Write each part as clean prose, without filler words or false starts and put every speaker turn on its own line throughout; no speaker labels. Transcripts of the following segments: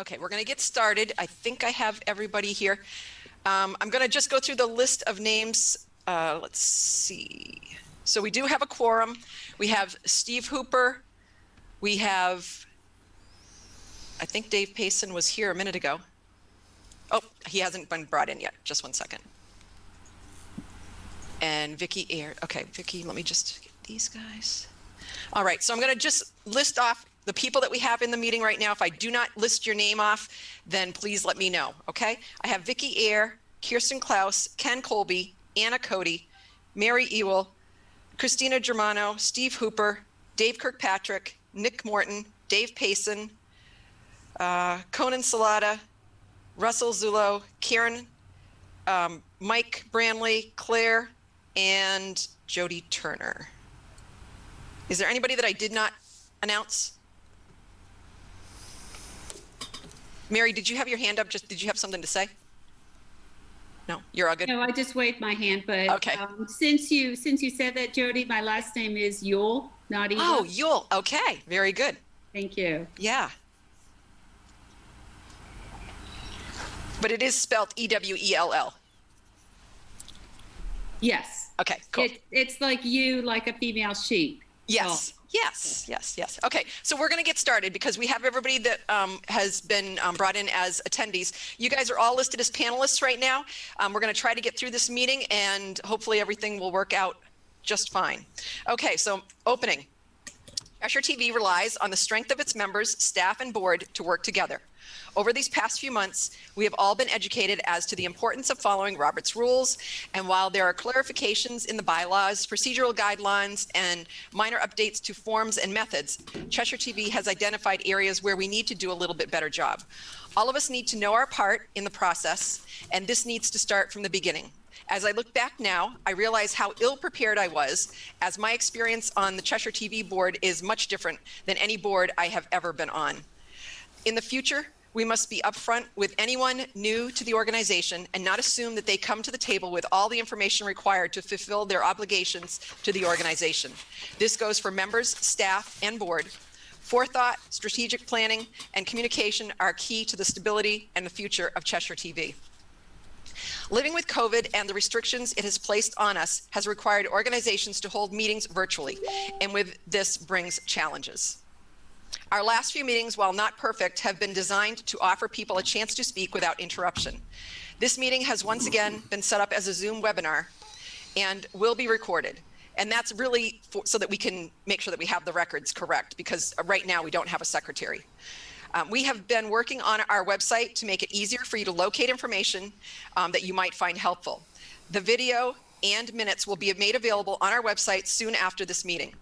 Okay, we're going to get started. I think I have everybody here. I'm going to just go through the list of names. Let's see. So we do have a quorum. We have Steve Hooper. We have, I think Dave Payson was here a minute ago. Oh, he hasn't been brought in yet. Just 1 second. And Vicky Ayer. Okay, Vicky, let me just get these guys. All right, so I'm going to just list off the people that we have in the meeting right now. If I do not list your name off, then please let me know, okay? I have Vicky Ayer, Kirsten Klaus, Ken Colby, Anna Cody, Mary Ewell, Christina Germano, Steve Hooper, Dave Kirkpatrick, Nick Morton, Dave Payson, Conan Salata, Russell Zullo, Karen, Mike Branley, Claire, and Jody Turner. Is there anybody that I did not announce? Mary, did you have your hand up? Did you have something to say? No, you're all good.
No, I just waved my hand, but
okay.
Since you said that, Jody, my last name is Ewell, not Ewell.
Oh, Ewell. Okay, very good.
Thank you.
Yeah. But it is spelled E-W-E-L-L.
Yes.
Okay, cool.
It's like you, like a female sheep.
Yes. Oh. Yes. Okay, so we're going to get started because we have everybody that has been brought in as attendees. You guys are all listed as panelists right now. We're going to try to get through this meeting and hopefully everything will work out just fine. Okay, so opening. Cheshire TV relies on the strength of its members, staff, and board to work together. Over these past few months, we have all been educated as to the importance of following Robert's rules, and while there are clarifications in the bylaws, procedural guidelines, and minor updates to forms and methods, Cheshire TV has identified areas where we need to do a little bit better job. All of us need to know our part in the process, and this needs to start from the beginning. As I look back now, I realize how ill-prepared I was, as my experience on the Cheshire TV board is much different than any board I have ever been on. In the future, we must be upfront with anyone new to the organization and not assume that they come to the table with all the information required to fulfill their obligations to the organization. This goes for members, staff, and board. Forethought, strategic planning, and communication are key to the stability and the future of Cheshire TV. Living with COVID and the restrictions it has placed on us has required organizations to hold meetings virtually, and with this brings challenges. Our last few meetings, while not perfect, have been designed to offer people a chance to speak without interruption. This meeting has once again been set up as a Zoom webinar and will be recorded. And that's really so that we can make sure that we have the records correct, because right now we don't have a secretary. We have been working on our website to make it easier for you to locate information that you might find helpful. The video and minutes will be made available on our website soon after this meeting.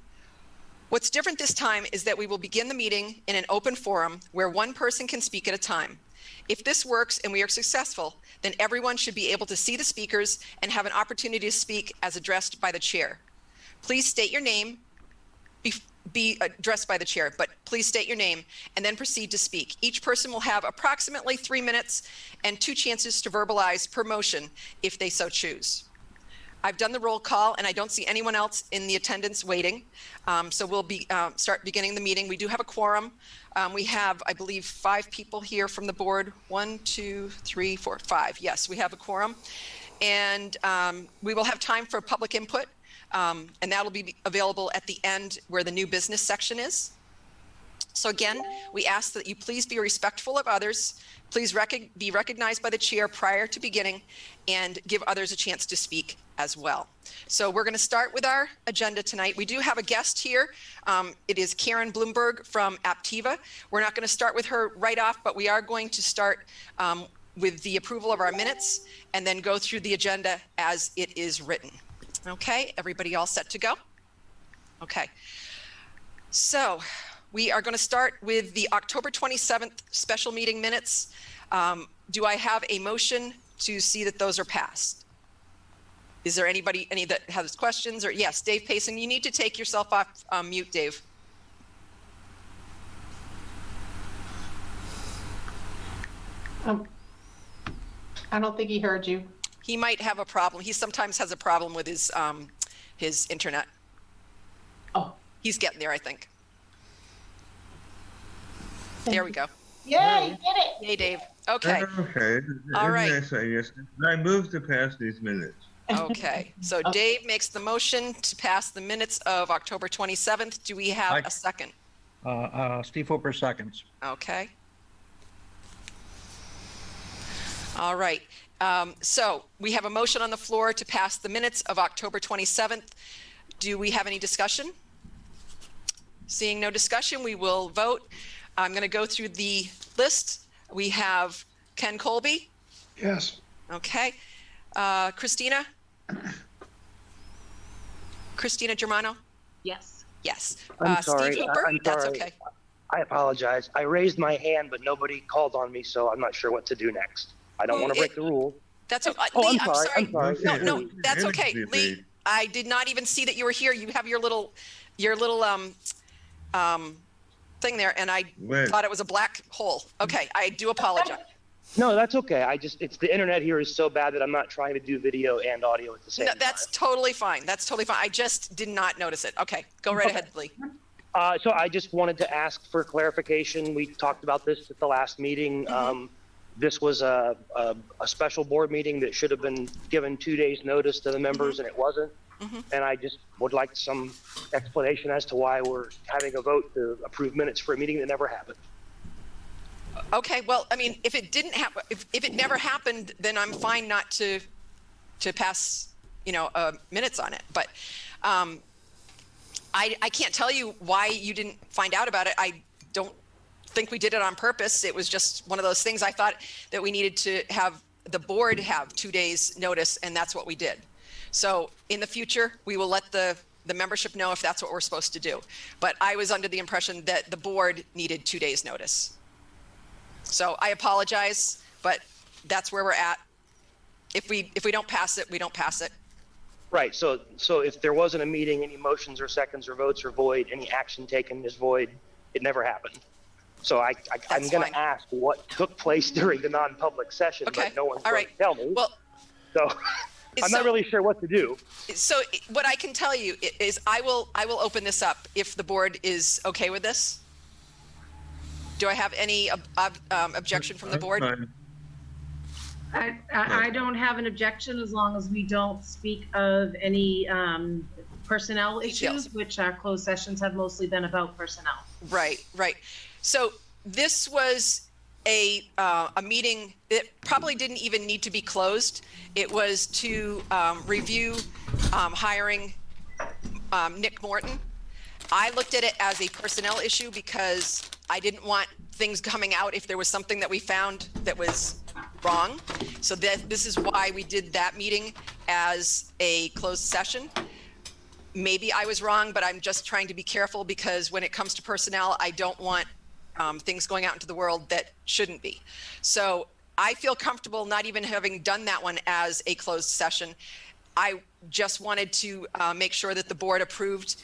What's different this time is that we will begin the meeting in an open forum where one person can speak at a time. If this works and we are successful, then everyone should be able to see the speakers and have an opportunity to speak as addressed by the chair. Please state your name, be addressed by the chair, but please state your name and then proceed to speak. Each person will have approximately 3 minutes and 2 chances to verbalize per motion if they so choose. I've done the roll call and I don't see anyone else in the attendance waiting. So we'll start beginning the meeting. We do have a quorum. We have, I believe, 5 people here from the board. 1, 2, 3, 4, 5. Yes, we have a quorum. And we will have time for public input. And that'll be available at the end where the new business section is. So again, we ask that you please be respectful of others. Please be recognized by the chair prior to beginning and give others a chance to speak as well. So we're going to start with our agenda tonight. We do have a guest here. It is Karen Bloomberg from Aptiva. We're not going to start with her right off, but we are going to start with the approval of our minutes and then go through the agenda as it is written. Okay, everybody all set to go? Okay, so we are going to start with the October 27th special meeting minutes. Do I have a motion to see that those are passed? Is there any that has questions? Or yes, Dave Payson, you need to take yourself off mute, Dave.
I don't think he heard you.
He might have a problem. He sometimes has a problem with his internet.
Oh,
he's getting there, I think. There we go.
Yay, you did it.
Yay, Dave. Okay,
Okay.
All right.
Yes, I guess. I move to pass these minutes.
okay. So Dave makes the motion to pass the minutes of October 27th. Do we have
Aye.
a second?
Steve Hooper seconds.
Okay. All right. So we have a motion on the floor to pass the minutes of October 27th. Do we have any discussion? Seeing no discussion, we will vote. I'm going to go through the list. We have Ken Colby.
Yes.
Okay. Christina? Christina Germano?
Yes.
Yes.
I'm sorry.
Steve Hooper?
I'm
That's
sorry.
okay.
I apologize. I raised my hand, but nobody called on me, so I'm not sure what to do next. I don't want to break the rule.
That's okay.
Oh,
Lee,
I'm sorry. I'm sorry.
No, no,
Okay.
that's okay.
Energy
Lee,
debate.
I did not even see that you were here. You have your little thing there, and I
When?
thought it was a black hole. Okay, I do apologize.
No, that's okay. It's the internet here is so bad that I'm not trying to do video and audio at the same
No,
time.
that's totally fine. That's totally fine. I just did not notice it. Okay, go right ahead, Lee.
So I just wanted to ask for clarification. We talked about this at the last meeting. This was a special board meeting that should have been given 2 days notice to the members, and it wasn't. And I just would like some explanation as to why we're having a vote to approve minutes for a meeting that never happened.
Okay, well, I mean, if it didn't happen, if it never happened, then I'm fine not to pass, minutes on it. But I can't tell you why you didn't find out about it. I don't think we did it on purpose. It was just one of those things. I thought that we needed to have the board have 2 days notice, and that's what we did. So in the future, we will let the membership know if that's what we're supposed to do. But I was under the impression that the board needed 2 days notice. So I apologize, but that's where we're at. If we don't pass it, we don't pass it.
Right. So if there wasn't a meeting, any motions or seconds or votes are void. Any action taken is void. It never happened. So I'm
That's
going
fine.
to ask what took place during the non-public session,
Okay.
but no one's
All
going
right.
to tell me.
Well,
So I'm
so-
not really sure what to do.
So what I can tell you is I will open this up if the board is okay with this. Do I have any objection from the
That's
board?
fine.
I don't have an objection as long as we don't speak of any personnel
Details.
issues, which our closed sessions have mostly been about personnel.
Right, right. So this was a meeting that probably didn't even need to be closed. It was to review hiring Nick Morton. I looked at it as a personnel issue because I didn't want things coming out if there was something that we found that was wrong. So this is why we did that meeting as a closed session. Maybe I was wrong, but I'm just trying to be careful because when it comes to personnel, I don't want things going out into the world that shouldn't be. So I feel comfortable not even having done that one as a closed session. I just wanted to make sure that the board approved,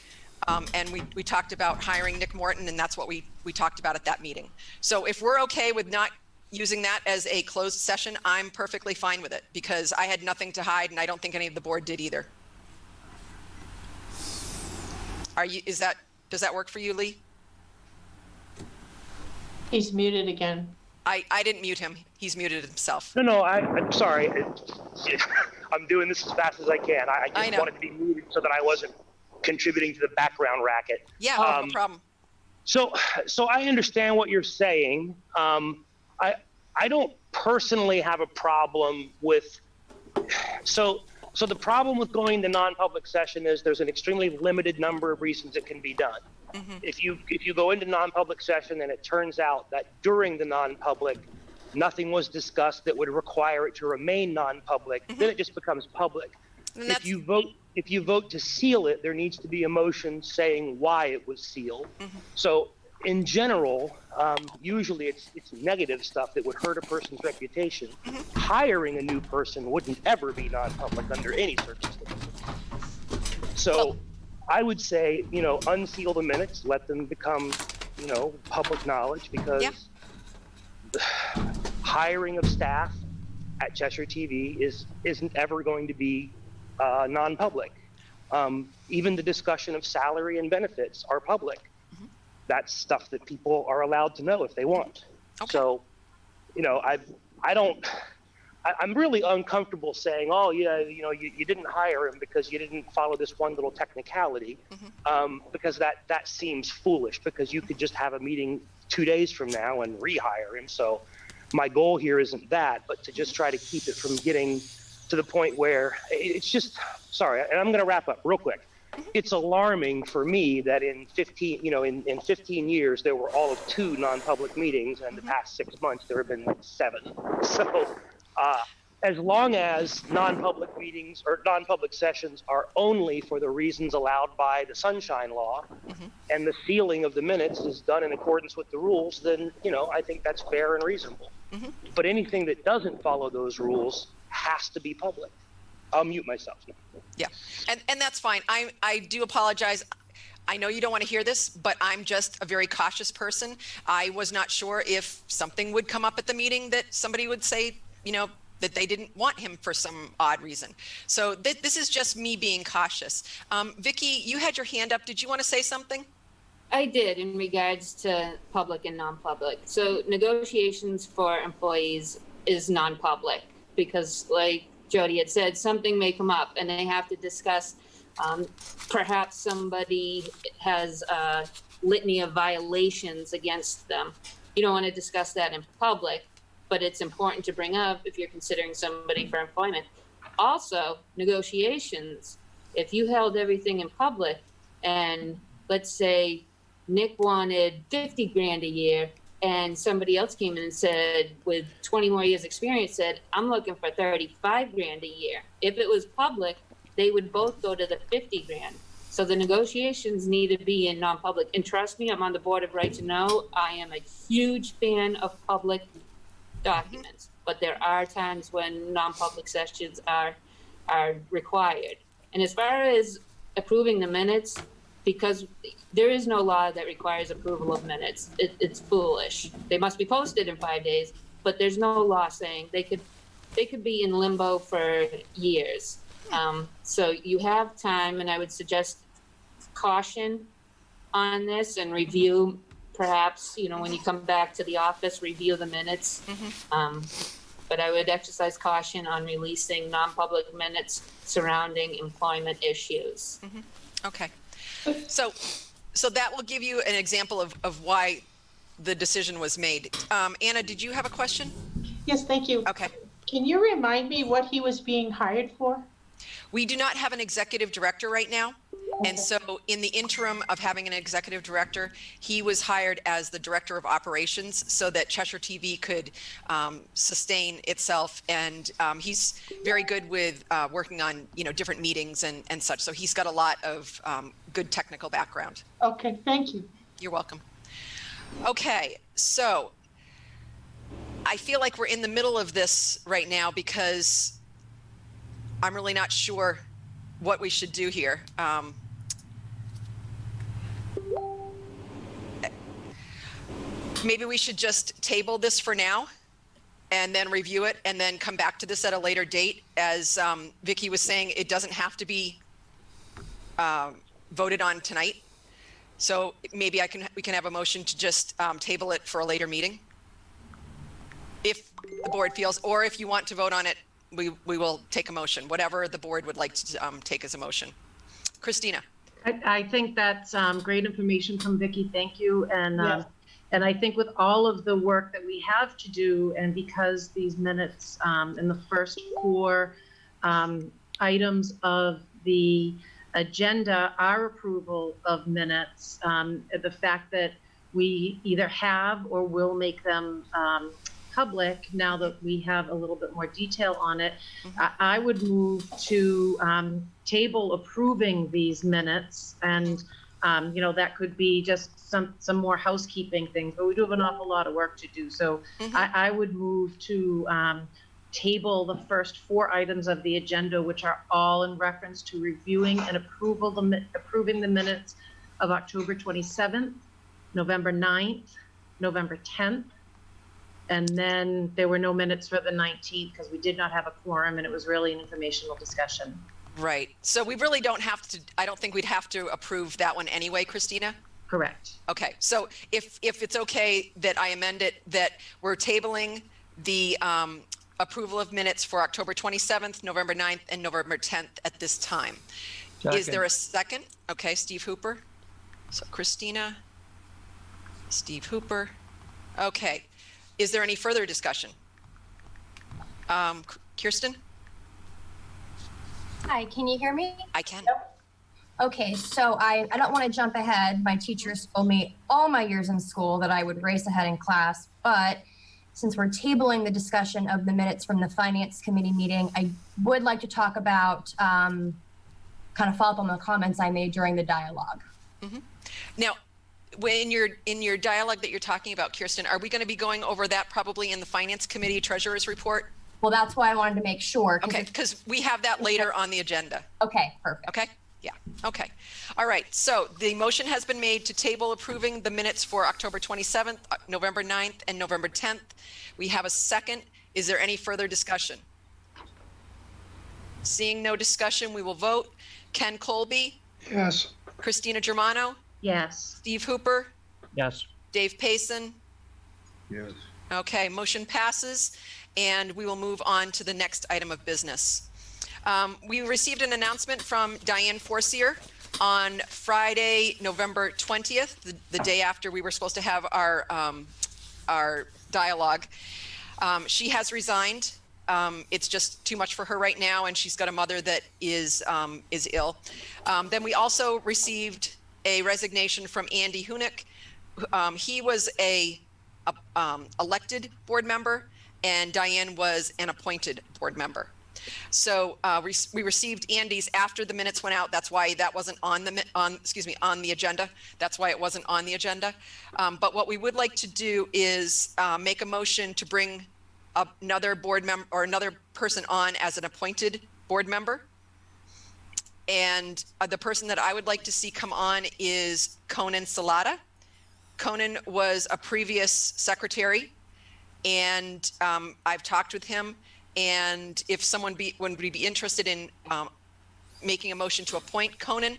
and we talked about hiring Nick Morton, and that's what we talked about at that meeting. So if we're okay with not using that as a closed session, I'm perfectly fine with it because I had nothing to hide, and I don't think any of the board did either. Does that work for you, Lee?
He's muted again.
I didn't mute him. He's muted himself.
No, I'm sorry. I'm doing this as fast as I can. I
I
just
know.
wanted to be muted so that I wasn't contributing to the background racket.
Yeah, no problem.
So I understand what you're saying. I don't personally have a problem with. So the problem with going to non-public session is there's an extremely limited number of reasons it can be done. If you go into non-public session and it turns out that during the non-public nothing was discussed that would require it to remain non-public, then it just becomes public.
And
If you vote to seal it, there needs to be a motion saying why it was sealed. So in general, usually it's negative stuff that would hurt a person's reputation. Hiring a new person wouldn't ever be non-public under any circumstances. So I would say, unseal the minutes, let them become, public knowledge because hiring of staff at Cheshire TV isn't ever going to be non-public. Even the discussion of salary and benefits are public. That's stuff that people are allowed to know if they want.
Okay.
So, I'm really uncomfortable saying, oh, yeah, you didn't hire him because you didn't follow this one little technicality, because that seems foolish, because you could just have a meeting 2 days from now and rehire him. So my goal here isn't that, but to just try to keep it from getting to the point where it's just, sorry, and I'm going to wrap up real quick. It's alarming for me that in 15 years, there were all of 2 non-public meetings, and the past 6 months, there have been like 7. So as long as non-public meetings or non-public sessions are only for the reasons allowed by the Sunshine Law, and the sealing of the minutes is done in accordance with the rules, then, I think that's fair and reasonable. But anything that doesn't follow those rules has to be public. I'll mute myself now.
Yeah, and that's fine. I do apologize. I know you don't want to hear this, but I'm just a very cautious person. I was not sure if something would come up at the meeting that somebody would say, that they didn't want him for some odd reason. So this is just me being cautious. Vicky, you had your hand up. Did you want to say something?
I did, in regards to public and non-public. So negotiations for employees is non-public because, like Jody had said, something may come up and they have to discuss. Perhaps somebody has a litany of violations against them. You don't want to discuss that in public, but it's important to bring up if you're considering somebody for employment. Also, negotiations, if you held everything in public and let's say Nick wanted 50 grand a year and somebody else came in and said, with 20 more years experience, said, I'm looking for 35 grand a year. If it was public, they would both go to the 50 grand. So the negotiations need to be in non-public. And trust me, I'm on the board of Right to Know. I am a huge fan of public documents, but there are times when non-public sessions are required. And as far as approving the minutes, because there is no law that requires approval of minutes, it's foolish. They must be posted in 5 days, but there's no law saying they could be in limbo for years. So you have time, and I would suggest caution on this and review. Perhaps, when you come back to the office, review the minutes. But I would exercise caution on releasing non-public minutes surrounding employment issues.
Okay. So that will give you an example of why the decision was made. Anna, did you have a question?
Yes, thank you.
Okay.
Can you remind me what he was being hired for?
We do not have an executive director right now. And so in the interim of having an executive director, he was hired as the director of operations so that Cheshire TV could sustain itself. And he's very good with working on, different meetings and such. So he's got a lot of good technical background.
Okay, thank you.
You're welcome. Okay, so I feel like we're in the middle of this right now because I'm really not sure what we should do here. Maybe we should just table this for now and then review it and then come back to this at a later date. As Vicky was saying, it doesn't have to be voted on tonight. So maybe we can have a motion to just table it for a later meeting. If the board feels, or if you want to vote on it, we will take a motion, whatever the board would like to take as a motion. Christina.
I think that's great information from Vicky. Thank you. And
Yes.
and I think with all of the work that we have to do, and because these minutes in the first 4 items of the agenda are approval of minutes, the fact that we either have or will make them public now that we have a little bit more detail on it, I would move to table approving these minutes, and that could be just some more housekeeping things, but we do have an awful lot of work to do. So I would move to table the first 4 items of the agenda, which are all in reference to reviewing and approving the minutes of October 27th, November 9th, November 10th. And then there were no minutes for the 19th because we did not have a quorum and it was really an informational discussion.
Right. So we really don't have to, I don't think we'd have to approve that one anyway, Christina?
Correct.
Okay, so if it's okay that I amend it, that we're tabling the approval of minutes for October 27th, November 9th, and November 10th at this time. Is there a second? Okay, Steve Hooper. So Christina, Steve Hooper. Okay, is there any further discussion? Kirsten?
Hi, can you hear me?
I can.
Okay, so I don't want to jump ahead. My teachers told me all my years in school that I would race ahead in class, but since we're tabling the discussion of the minutes from the Finance Committee meeting, I would like to talk about, kind of follow up on the comments I made during the dialogue.
Now, when in your dialogue that you're talking about, Kirsten, are we going to be going over that probably in the Finance Committee Treasurer's Report?
Well, that's why I wanted to make sure.
Okay, because we have that later on the agenda.
Okay, perfect.
Okay, yeah, okay. All right, so the motion has been made to table approving the minutes for October 27th, November 9th, and November 10th. We have a second. Is there any further discussion? Seeing no discussion, we will vote. Ken Colby,
Yes.
Christina Germano,
Yes.
Steve Hooper,
Yes.
Dave Payson.
Yes.
Okay, motion passes, and we will move on to the next item of business. We received an announcement from Diane Forcier on Friday, November 20th, the day after we were supposed to have our dialogue. She has resigned. It's just too much for her right now, and she's got a mother that is ill. Then we also received a resignation from Andy Hunick. He was a elected board member, and Diane was an appointed board member. So we received Andy's after the minutes went out. That's why that wasn't on the agenda. That's why it wasn't on the agenda. But what we would like to do is make a motion to bring another board member or another person on as an appointed board member. And the person that I would like to see come on is Conan Salata. Conan was a previous secretary, and I've talked with him. And if someone would be interested in making a motion to appoint Conan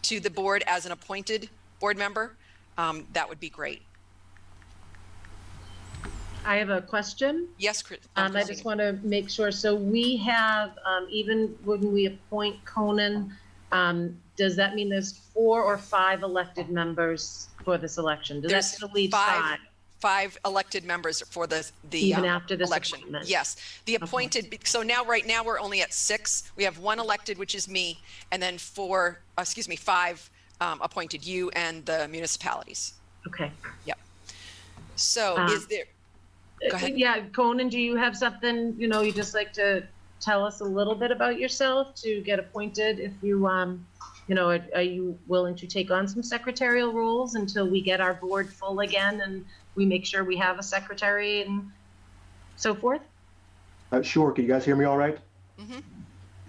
to the board as an appointed board member, that would be great.
I have a question.
Yes,
I just want to make sure. So we have, even when we appoint Conan, does that mean there's 4 or 5 elected members for this election? Does that still leave 5?
5 elected members for the
Even after this
election.
appointment?
Yes, the appointed. So right now we're only at 6. We have 1 elected, which is me, and then 5 appointed, you and the municipalities.
Okay.
Yep. So is there? Go ahead.
Yeah, Conan, do you have something, you'd just like to tell us a little bit about yourself to get appointed? If you, are you willing to take on some secretarial roles until we get our board full again and we make sure we have a secretary and so forth?
Sure. Can you guys hear me all right?
Mm-hmm.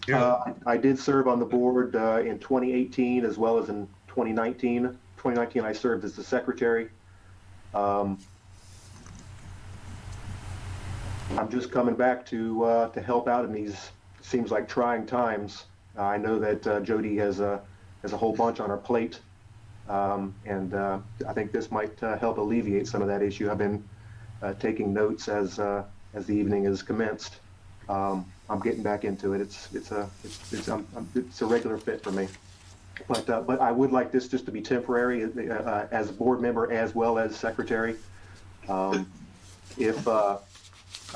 Yeah.
I did serve on the board in 2018 as well as in 2019. 2019, I served as the secretary. I'm just coming back to help out in these, seems like, trying times. I know that Jody has a whole bunch on her plate, and I think this might help alleviate some of that issue. I've been taking notes as the evening has commenced. I'm getting back into it. It's a regular fit for me. But I would like this just to be temporary as a board member as well as secretary. If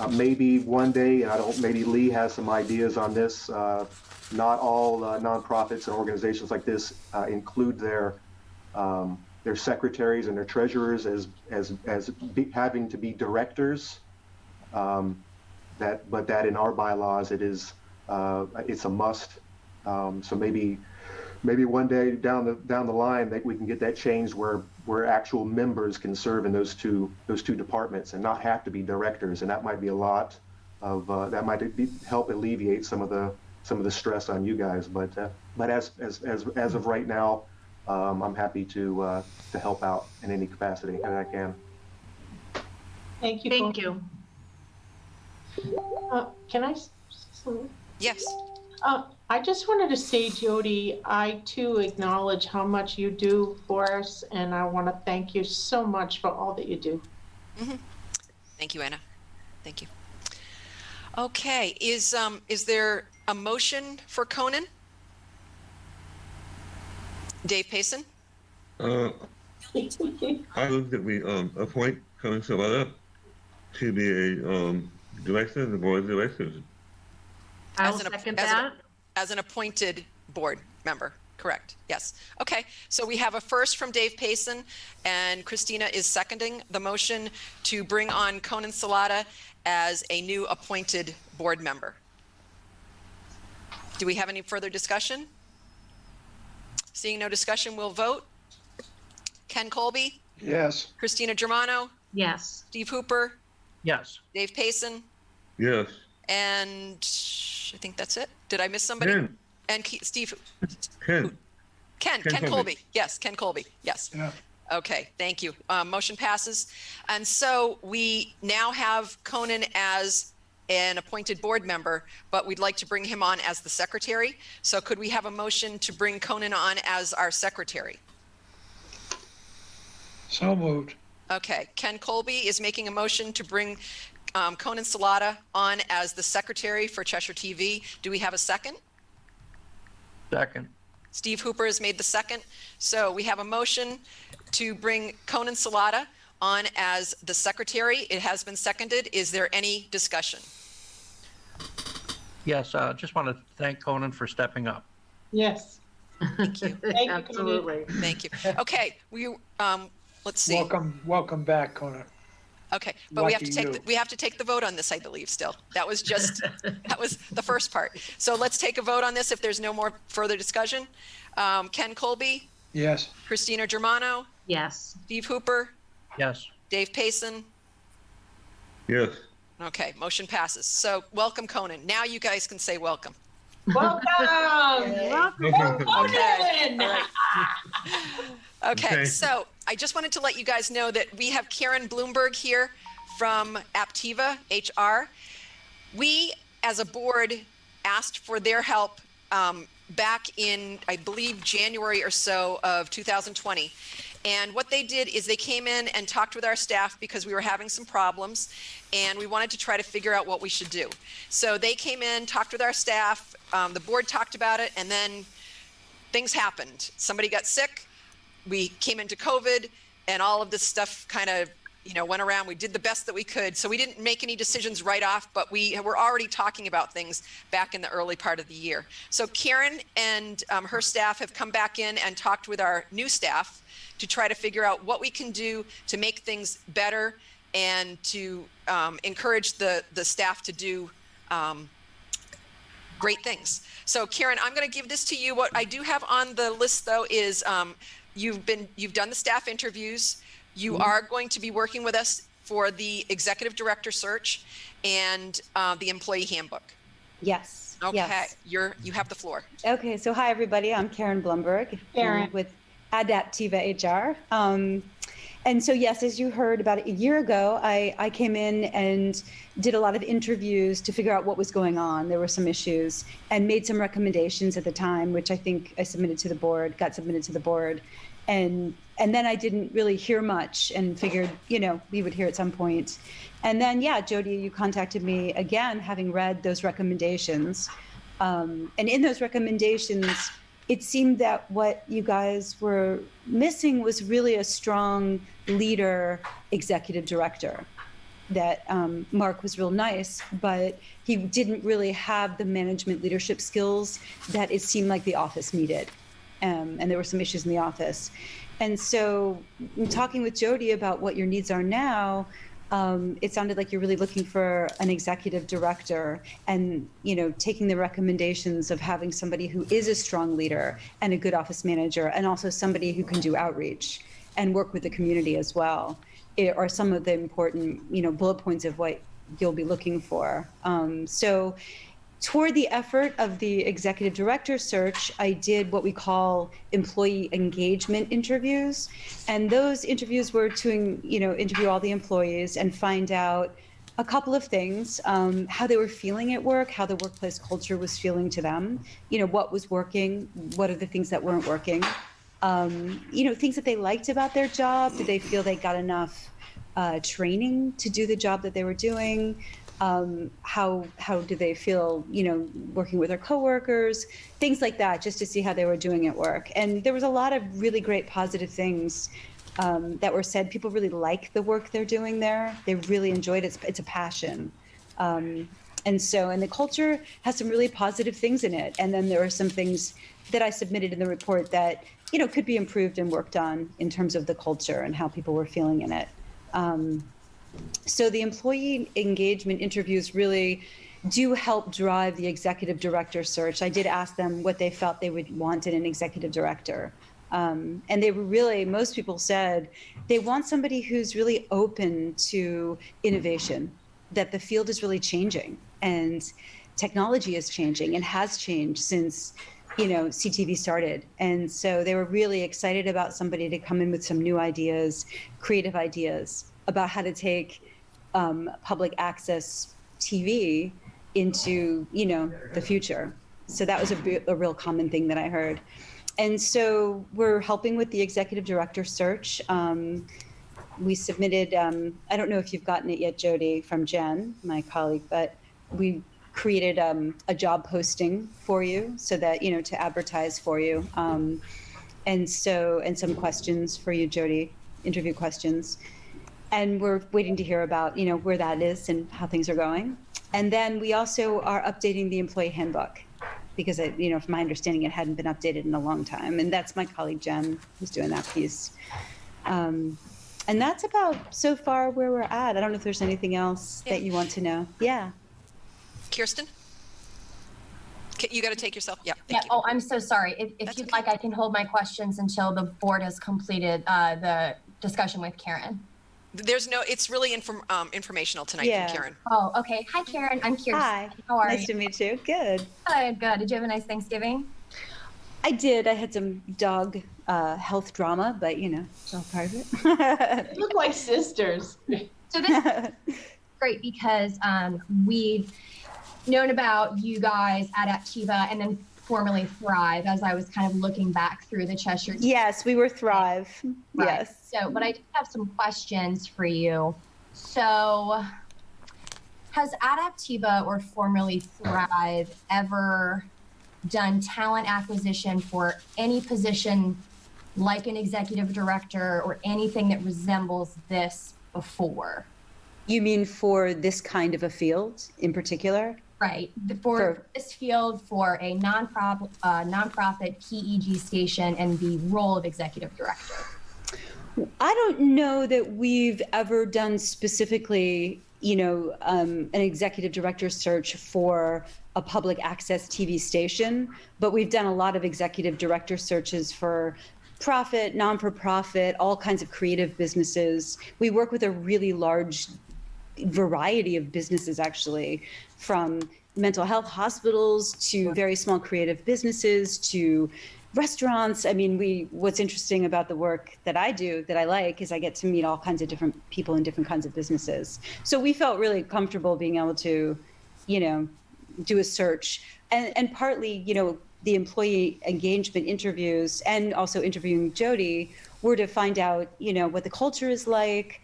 maybe one day, and maybe Lee has some ideas on this. Not all nonprofits and organizations like this include their secretaries and their treasurers as having to be directors. That in our bylaws it's a must. So maybe one day down the line that we can get that changed where actual members can serve in those two departments and not have to be directors, and that might be a lot of that might help alleviate some of the stress on you guys. But as of right now, I'm happy to help out in any capacity that I can.
Thank you.
Thank you.
Can I?
Yes.
I just wanted to say, Jody, I too acknowledge how much you do for us, and I want to thank you so much for all that you do.
Thank you, Anna. Thank you. Okay, is there a motion for Conan? Dave Payson?
I move that we appoint Conan Salata to be a director of the board of directors.
I'll
As an-
second
as an-
that.
As an appointed board member, correct? Yes. Okay, so we have a first from Dave Payson, and Christina is seconding the motion to bring on Conan Salata as a new appointed board member. Do we have any further discussion? Seeing no discussion, we'll vote. Ken Colby,
Yes.
Christina Germano,
Yes.
Steve Hooper,
Yes.
Dave Payson,
Yes.
and I think that's it. Did I miss somebody?
Ken.
And Steve,
Ken.
Ken
Colby.
Colby. Yes, Ken Colby. Yes.
Yeah.
Okay, thank you. Motion passes. And so we now have Conan as an appointed board member, but we'd like to bring him on as the secretary. So could we have a motion to bring Conan on as our secretary?
So moved.
Okay, Ken Colby is making a motion to bring Conan Salata on as the secretary for Cheshire TV. Do we have a second?
Second.
Steve Hooper has made the second. So we have a motion to bring Conan Salata on as the secretary. It has been seconded. Is there any discussion?
Yes, just want to thank Conan for stepping up.
Yes.
Thank you.
Thank you,
Absolutely.
Thank you. Okay, let's see.
Welcome back, Conan.
Okay, but we have to
Lucky
take,
you.
we have to take the vote on this, I believe, still. That was just, that was the first part. So let's take a vote on this if there's no more further discussion. Ken Colby,
Yes.
Christina Germano,
Yes.
Steve Hooper,
Yes.
Dave Payson.
Yes.
Okay, motion passes. So welcome, Conan. Now you guys can say welcome.
Welcome.
Okay. All right. Okay,
Okay.
so I just wanted to let you guys know that we have Karen Bloomberg here from Aptiva HR. We, as a board, asked for their help back in, I believe, January or so of 2020. And what they did is they came in and talked with our staff because we were having some problems and we wanted to try to figure out what we should do. So they came in, talked with our staff, the board talked about it, and then things happened. Somebody got sick, we came into COVID, and all of this stuff kind of, went around. We did the best that we could. So we didn't make any decisions right off, but we were already talking about things back in the early part of the year. So Karen and her staff have come back in and talked with our new staff to try to figure out what we can do to make things better and to encourage the staff to do great things. So Karen, I'm going to give this to you. What I do have on the list, though, is you've done the staff interviews. You are going to be working with us for the executive director search and the employee handbook.
Yes.
Okay,
Yes.
you have the floor.
Okay. So hi everybody. I'm Karen Blumberg
Karen.
with Adaptiva HR. And so yes, as you heard, about a year ago, I came in and did a lot of interviews to figure out what was going on. There were some issues and made some recommendations at the time, which I think I got submitted to the board. And then I didn't really hear much and figured, we would hear at some point. And then, Jody, you contacted me again, having read those recommendations. And in those recommendations, it seemed that what you guys were missing was really a strong leader, executive director. That Mark was real nice, but he didn't really have the management leadership skills that it seemed like the office needed. And there were some issues in the office. And so in talking with Jody about what your needs are now, it sounded like you're really looking for an executive director and, taking the recommendations of having somebody who is a strong leader and a good office manager, and also somebody who can do outreach and work with the community as well, are some of the important, bullet points of what you'll be looking for. So toward the effort of the executive director search, I did what we call employee engagement interviews. And those interviews were to, interview all the employees and find out a couple of things, how they were feeling at work, how the workplace culture was feeling to them, what was working, what are the things that weren't working, things that they liked about their job. Did they feel they got enough training to do the job that they were doing? How do they feel, working with their coworkers, things like that, just to see how they were doing at work. And there was a lot of really great positive things that were said. People really like the work they're doing there. They really enjoyed it. It's a passion. And the culture has some really positive things in it. And then there are some things that I submitted in the report that, could be improved and worked on in terms of the culture and how people were feeling in it. So the employee engagement interviews really do help drive the executive director search. I did ask them what they felt they would want in an executive director. And they were really, most people said they want somebody who's really open to innovation, that the field is really changing and technology is changing and has changed since, CTV started. And so they were really excited about somebody to come in with some new ideas, creative ideas about how to take public access TV into, the future. So that was a real common thing that I heard. And so we're helping with the executive director search. We submitted, I don't know if you've gotten it yet, Jody, from Jen, my colleague, but we created a job posting for you so that, to advertise for you. And some questions for you, Jody, interview questions. And we're waiting to hear about, where that is and how things are going. And then we also are updating the employee handbook because, from my understanding, it hadn't been updated in a long time. And that's my colleague, Jen, who's doing that piece. And that's about so far where we're at. I don't know if there's anything else that you want to know. Yeah.
Kirsten? You got to take yourself. Yeah.
Yeah. Oh, I'm so sorry. If you'd like, I can hold my questions until the board has completed the discussion with Karen.
It's really informational tonight from Karen.
Oh, okay. Hi, Karen. I'm Kirsten.
Hi.
How are you?
Nice to meet you. Good.
Good. Did you have a nice Thanksgiving?
I did. I had some dog health drama, but it's all part of it.
You look like sisters.
So this is great because we've known about you guys at Activa and then formerly Thrive as I was kind of looking back through the Cheshire.
Yes, we were Thrive.
Right.
Yes.
So, but I do have some questions for you. So, has Adaptiva or formerly Thrive ever done talent acquisition for any position like an executive director or anything that resembles this before?
You mean for this kind of a field in particular?
Right. For this field, for a nonprofit PEG station and the role of executive director.
I don't know that we've ever done specifically, an executive director search for a public access TV station, but we've done a lot of executive director searches for profit, non-for-profit, all kinds of creative businesses. We work with a really large variety of businesses, actually, from mental health hospitals to very small creative businesses to restaurants. I mean, what's interesting about the work that I do that I like is I get to meet all kinds of different people in different kinds of businesses. So we felt really comfortable being able to, do a search and partly, the employee engagement interviews and also interviewing Jody were to find out, what the culture is like,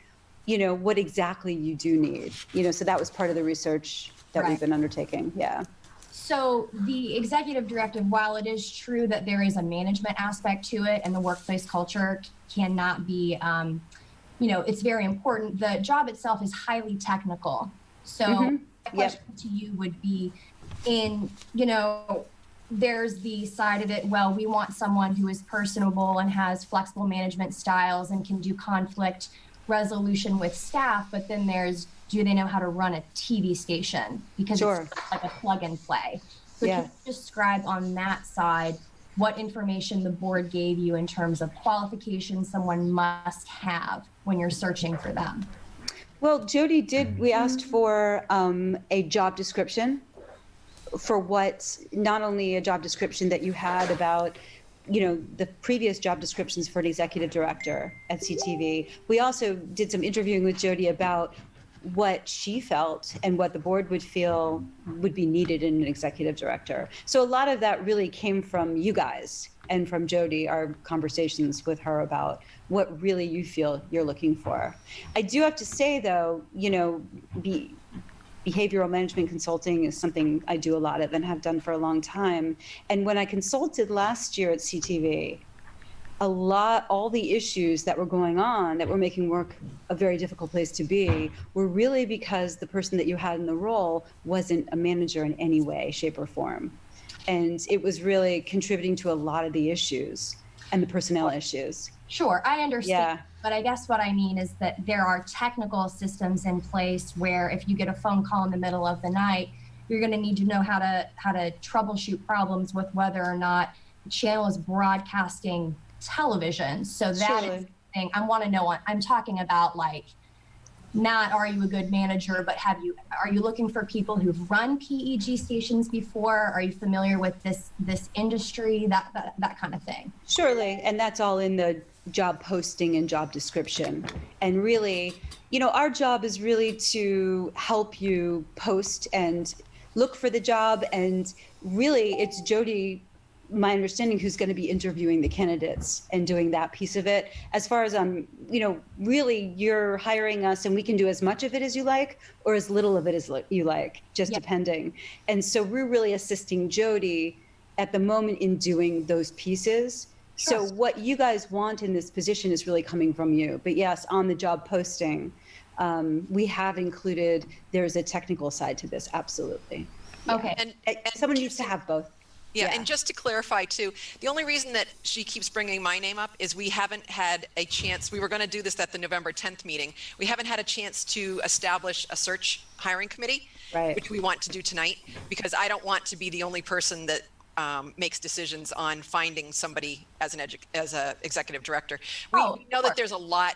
what exactly you do need, so that was part of the research that we've been undertaking. Yeah.
So the executive directive, while it is true that there is a management aspect to it and the workplace culture cannot be, it's very important. The job itself is highly technical. So my question to you would be there's the side of it, well, we want someone who is personable and has flexible management styles and can do conflict resolution with staff, but then there's, do they know how to run a TV station? Because it's like a plug and play. So can you describe on that side what information the board gave you in terms of qualifications someone must have when you're searching for them?
Well, Jody we asked for a job description for not only a job description that you had about the previous job descriptions for an executive director at CTV. We also did some interviewing with Jody about what she felt and what the board would feel would be needed in an executive director. So a lot of that really came from you guys and from Jody, our conversations with her about what really you feel you're looking for. I do have to say, though, behavioral management consulting is something I do a lot of and have done for a long time. And when I consulted last year at CTV, all the issues that were going on that were making work a very difficult place to be were really because the person that you had in the role wasn't a manager in any way, shape, or form. And it was really contributing to a lot of the issues and the personnel issues.
Sure, I understand.
Yeah.
But I guess what I mean is that there are technical systems in place where if you get a phone call in the middle of the night, you're going to need to know how to troubleshoot problems with whether or not the channel is broadcasting television. So that is the thing I want to know. I'm talking about, like, not are you a good manager, but are you looking for people who've run PEG stations before? Are you familiar with this industry, that kind of thing?
Surely, and that's all in the job posting and job description. And really, our job is really to help you post and look for the job. And really, it's Jody, my understanding, who's going to be interviewing the candidates and doing that piece of it. As far as really, you're hiring us and we can do as much of it as you like or as little of it as you like, just depending. And so we're really assisting Jody at the moment in doing those pieces. So what you guys want in this position is really coming from you. But yes, on the job posting, we have included, there's a technical side to this, absolutely.
Okay.
And
someone needs to have both.
Yeah, and just to clarify too, the only reason that she keeps bringing my name up is we haven't had a chance. We were going to do this at the November 10th meeting. We haven't had a chance to establish a search hiring committee, which we want to do tonight, because I don't want to be the only person that makes decisions on finding somebody as an executive director. We know that there's a lot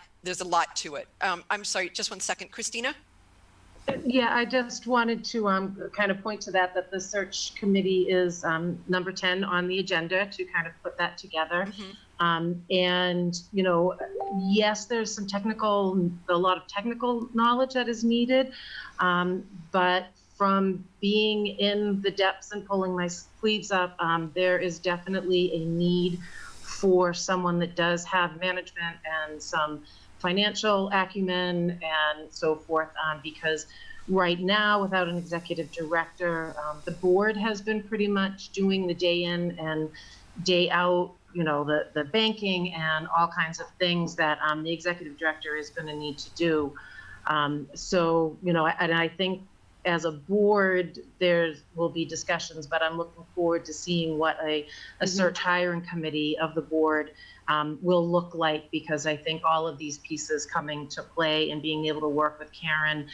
to it. I'm sorry, just one second, Christina.
Yeah, I just wanted to kind of point to that the search committee is number 10 on the agenda to kind of put that together. And, yes, there's a lot of technical knowledge that is needed, but from being in the depths and pulling my sleeves up, there is definitely a need for someone that does have management and some financial acumen and so forth, because right now, without an executive director, the board has been pretty much doing the day in and day out, the banking and all kinds of things that the executive director is going to need to do. So, and I think as a board, there will be discussions, but I'm looking forward to seeing what a search hiring committee of the board will look like, because I think all of these pieces coming to play and being able to work with Karen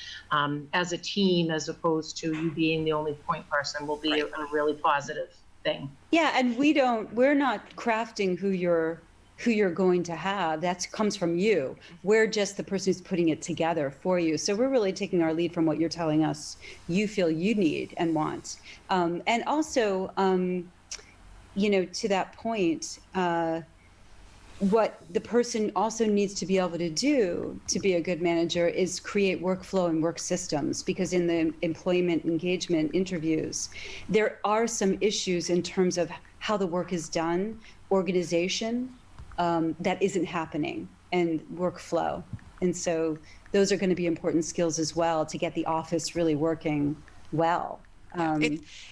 as a team, as opposed to you being the only point person, will be a really positive thing.
Yeah, and we're not crafting who you're going to have. That comes from you. We're just the person who's putting it together for you. So we're really taking our lead from what you're telling us you feel you need and want. And also, to that point, what the person also needs to be able to do to be a good manager is create workflow and work systems, because in the employment engagement interviews, there are some issues in terms of how the work is done, organization, that isn't happening, and workflow. And so those are going to be important skills as well to get the office really working well.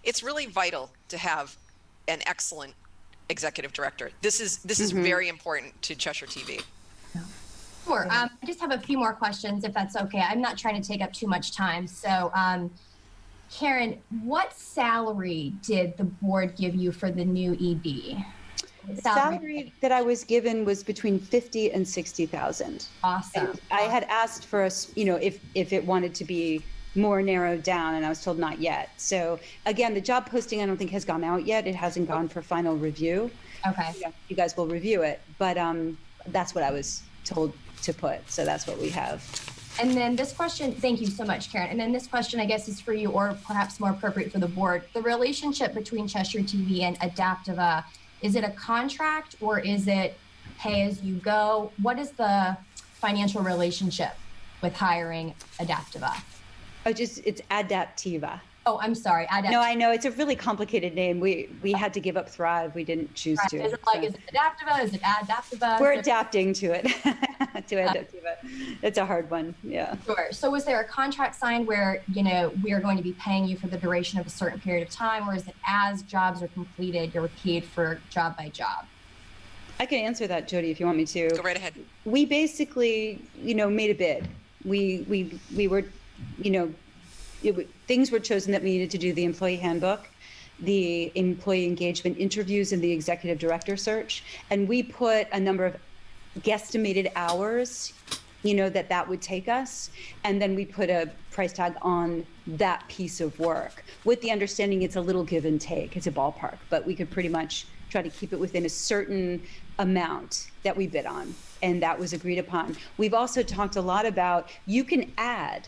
It's really vital to have an excellent executive director. This is very important to Cheshire TV.
Sure. I just have a few more questions, if that's okay. I'm not trying to take up too much time. So, Karen, what salary did the board give you for the new ED?
The salary that I was given was between $50,000 and $60,000.
Awesome.
And I had asked for us, if it wanted to be more narrowed down, and I was told not yet. So again, the job posting I don't think has gone out yet. It hasn't gone for final review.
Okay.
You guys will review it, but that's what I was told to put. So that's what we have.
And then this question, thank you so much, Karen. And then this question, I guess, is for you, or perhaps more appropriate for the board. The relationship between Cheshire TV and Adaptiva, is it a contract or is it pay as you go? What is the financial relationship? with hiring Adaptiva?
It's Adaptiva.
Oh, I'm sorry.
No, I know it's a really complicated name. We had to give up Thrive. We didn't choose to.
Is it like,
so.
is it Adaptiva? Is it Adaptiva?
We're adapting to it, to Adaptiva. It's a hard one, yeah.
Sure. So was there a contract signed where, you know, we are going to be paying you for the duration of a certain period of time, or is it as jobs are completed, you're paid for job by job?
I can answer that, Jody, if you want me to.
Go right ahead.
We basically, you know, made a bid. We were, you know, things were chosen that we needed to do the employee handbook, the employee engagement interviews, and the executive director search. And we put a number of guesstimated hours, you know, that would take us. And then we put a price tag on that piece of work with the understanding it's a little give and take. It's a ballpark, but we could pretty much try to keep it within a certain amount that we bid on. And that was agreed upon. We've also talked a lot about you can add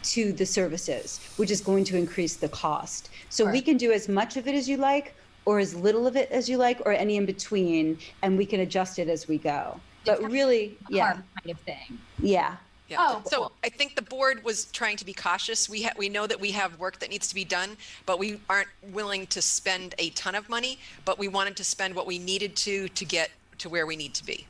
to the services, which is going to increase the cost. So we can do as much of it as you like, or as little of it as you like, or any in between, and we can adjust it as we go. But really, yeah,
kind of thing.
Yeah.
Yeah.
Oh,
so
cool.
I think the board was trying to be cautious. We know that we have work that needs to be done, but we aren't willing to spend a ton of money, but we wanted to spend what we needed to get to where we need to be.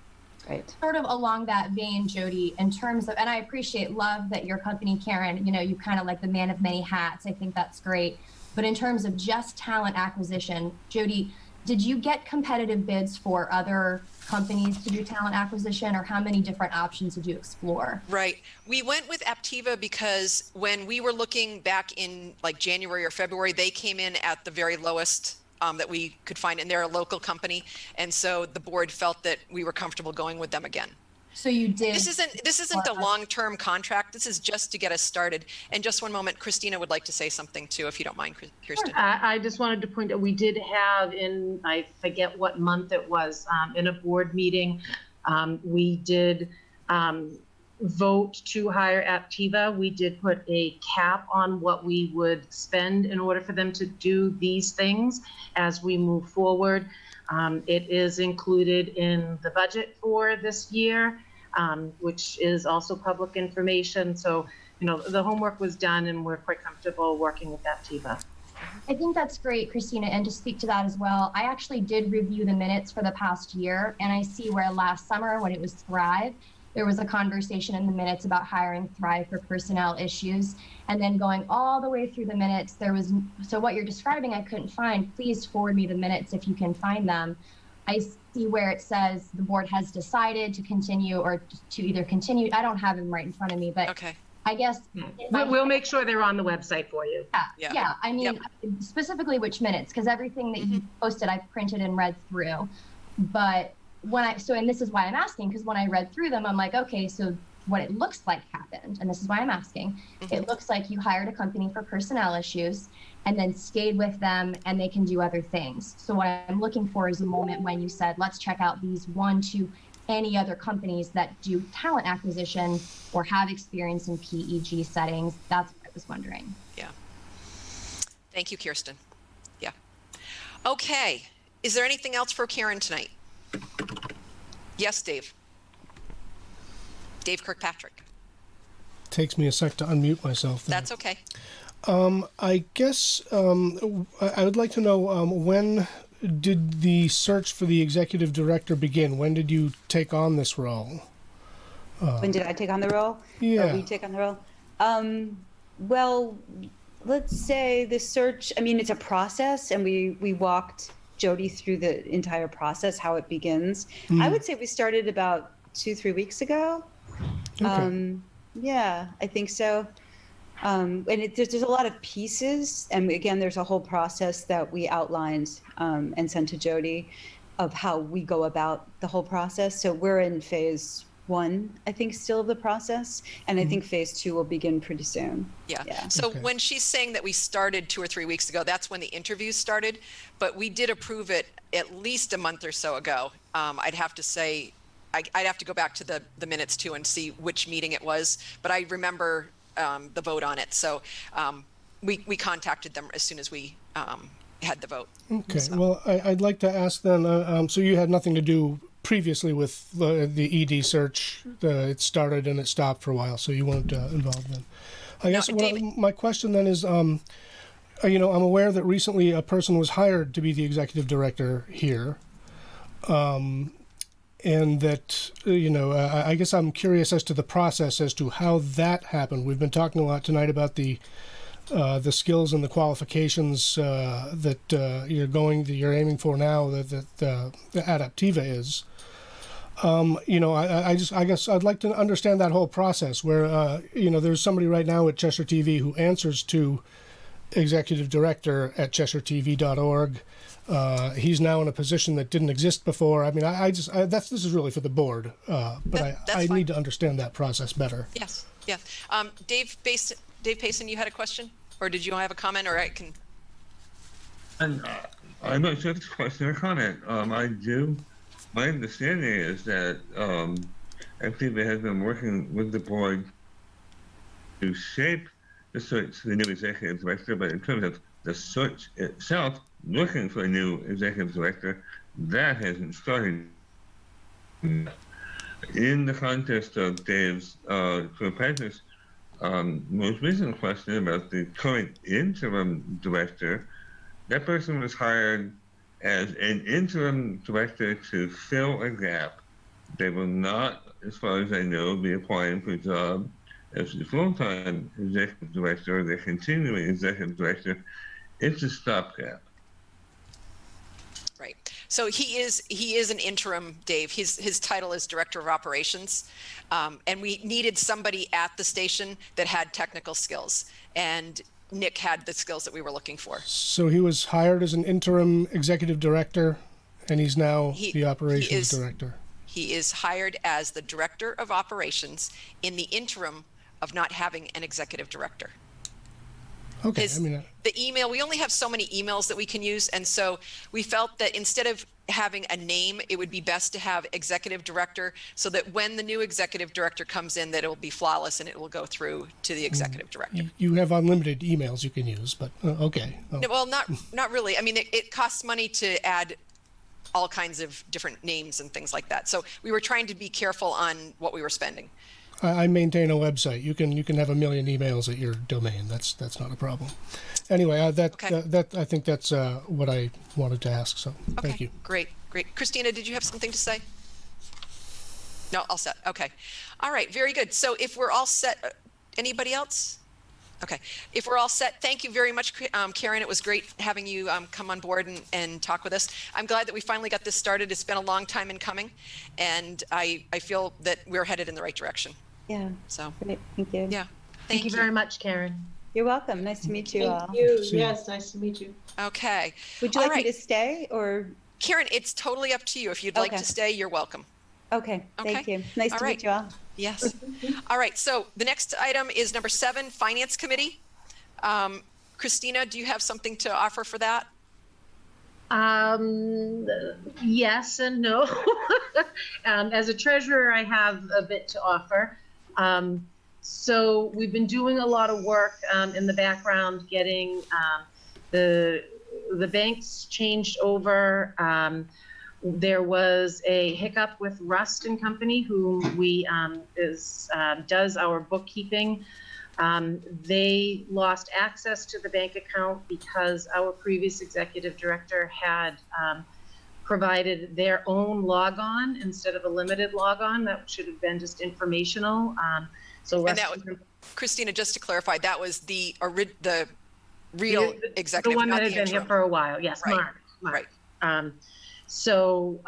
Right.
Sort of along that vein, Jody, in terms of, and I love that your company, Karen, you know, you kind of like the man of many hats. I think that's great. But in terms of just talent acquisition, Jody, did you get competitive bids for other companies to do talent acquisition, or how many different options did you explore?
Right. We went with Aptiva because when we were looking back in like January or February, they came in at the very lowest that we could find, and they're a local company. And so the board felt that we were comfortable going with them again.
So you did.
This isn't a long-term contract. This is just to get us started. And just one moment, Christina would like to say something too, if you don't mind, Kirsten.
I just wanted to point out, we did have in, I forget what month it was, in a board meeting, we did vote to hire Aptiva. We did put a cap on what we would spend in order for them to do these things as we move forward. It is included in the budget for this year, which is also public information. So, you know, the homework was done and we're quite comfortable working with Aptiva.
I think that's great, Christina, and to speak to that as well, I actually did review the minutes for the past year, and I see where last summer when it was Thrive, there was a conversation in the minutes about hiring Thrive for personnel issues, and then going all the way through the minutes, there was, so what you're describing I couldn't find. Please forward me the minutes if you can find them. I see where it says the board has decided to continue or to either continue. I don't have them right in front of me, but
Okay.
I guess
We'll make sure they're on the website for you.
yeah. I mean, specifically which minutes, because everything that you posted, I printed and read through. But and this is why I'm asking, because when I read through them, I'm like, okay, so what it looks like happened, and this is why I'm asking, it looks like you hired a company for personnel issues and then stayed with them and they can do other things. So what I'm looking for is a moment when you said, let's check out these 1, 2, any other companies that do talent acquisition or have experience in PEG settings. That's what I was wondering.
Yeah. Thank you, Kirsten. Yeah. Okay. Is there anything else for Karen tonight? Yes, Dave. Dave Kirkpatrick.
Takes me a sec to unmute myself there.
That's okay.
I guess I would like to know when did the search for the executive director begin? When did you take on this role?
When did I take on the role?
Yeah.
Or we take on the role? Well, let's say the search, I mean, it's a process, and we walked Jody through the entire process, how it begins. I would say we started about 2-3 weeks ago.
Okay.
Yeah, I think so. And there's a lot of pieces, and again, there's a whole process that we outlined and sent to Jody of how we go about the whole process. So we're in phase 1, I think, still of the process, and I think phase 2 will begin pretty soon.
Yeah. So when she's saying that we started 2 or 3 weeks ago, that's when the interviews started, but we did approve it at least a month or so ago. I'd have to say, I'd have to go back to the minutes too and see which meeting it was, but I remember the vote on it. So we contacted them as soon as we had the vote.
Okay.
So.
Well, I'd like to ask then, so you had nothing to do previously with the ED search. It started and it stopped for a while, so you weren't involved then. I guess my question then is, I'm aware that recently a person was hired to be the executive director here. And that, I guess I'm curious as to the process as to how that happened. We've been talking a lot tonight about the skills and the qualifications that you're aiming for now that Adaptiva is. I guess I'd like to understand that whole process where, there's somebody right now at Cheshire TV who answers to executive director at CheshireTV.org. He's now in a position that didn't exist before. I mean, this is really for the board, but I need to understand that process better.
Yes, yeah. Dave Payson, you had a question, or did you have a comment, or I can?
And I'm not sure if it's a question or comment. I do. My understanding is that Activa has been working with the board to shape the search for the new executive director, but in terms of the search itself, looking for a new executive director, that hasn't started. In the context of Dave's Kirkpatrick's most recent question about the current interim director, that person was hired as an interim director to fill a gap. They will not, as far as I know, be applying for a job as the full-time executive director or the continuing executive director. It's a stopgap.
Right. So he is an interim, Dave. His title is Director of Operations, and we needed somebody at the station that had technical skills, and Nick had the skills that we were looking for.
So he was hired as an interim executive director, and he's now the operations director.
He is hired as the Director of Operations in the interim of not having an executive director.
Okay.
The email, we only have so many emails that we can use. And so we felt that instead of having a name, it would be best to have executive director so that when the new executive director comes in, that it will be flawless and it will go through to the executive director.
You have unlimited emails you can use, but okay. Oh.
No, well, not really. I mean, it costs money to add all kinds of different names and things like that. So we were trying to be careful on what we were spending.
I maintain a website. You can have 1 million emails at your domain. That's not a problem. Anyway, I think that's what I wanted to ask. So thank you.
Great. Christina, did you have something to say? No, all set. Okay. All right. Very good. So if we're all set, anybody else? Okay. If we're all set, thank you very much, Karen. It was great having you come on board and talk with us. I'm glad that we finally got this started. It's been a long time in coming, and I feel that we're headed in the right direction.
Yeah.
So
great. Thank you.
Yeah.
Thank you very much, Karen.
You're welcome. Nice to meet you all.
Thank you. Yes, nice to meet you.
Okay.
Would you
All
like
right.
me to stay or?
Karen, it's totally up to you. If you'd like to stay, you're welcome.
Okay. Thank you. Nice to meet you all.
Yes. All right. So the next item is number 7, Finance Committee. Christina, do you have something to offer for that?
Yes and no. As a treasurer, I have a bit to offer. So we've been doing a lot of work in the background, getting the banks changed over. There was a hiccup with Rust and Company, who does our bookkeeping. They lost access to the bank account because our previous executive director had provided their own logon instead of a limited logon. That should have been just informational.
Christina, just to clarify, that was the real executive,
the one
not
that had been here for a while. Yes,
right.
Mark.
Right.
So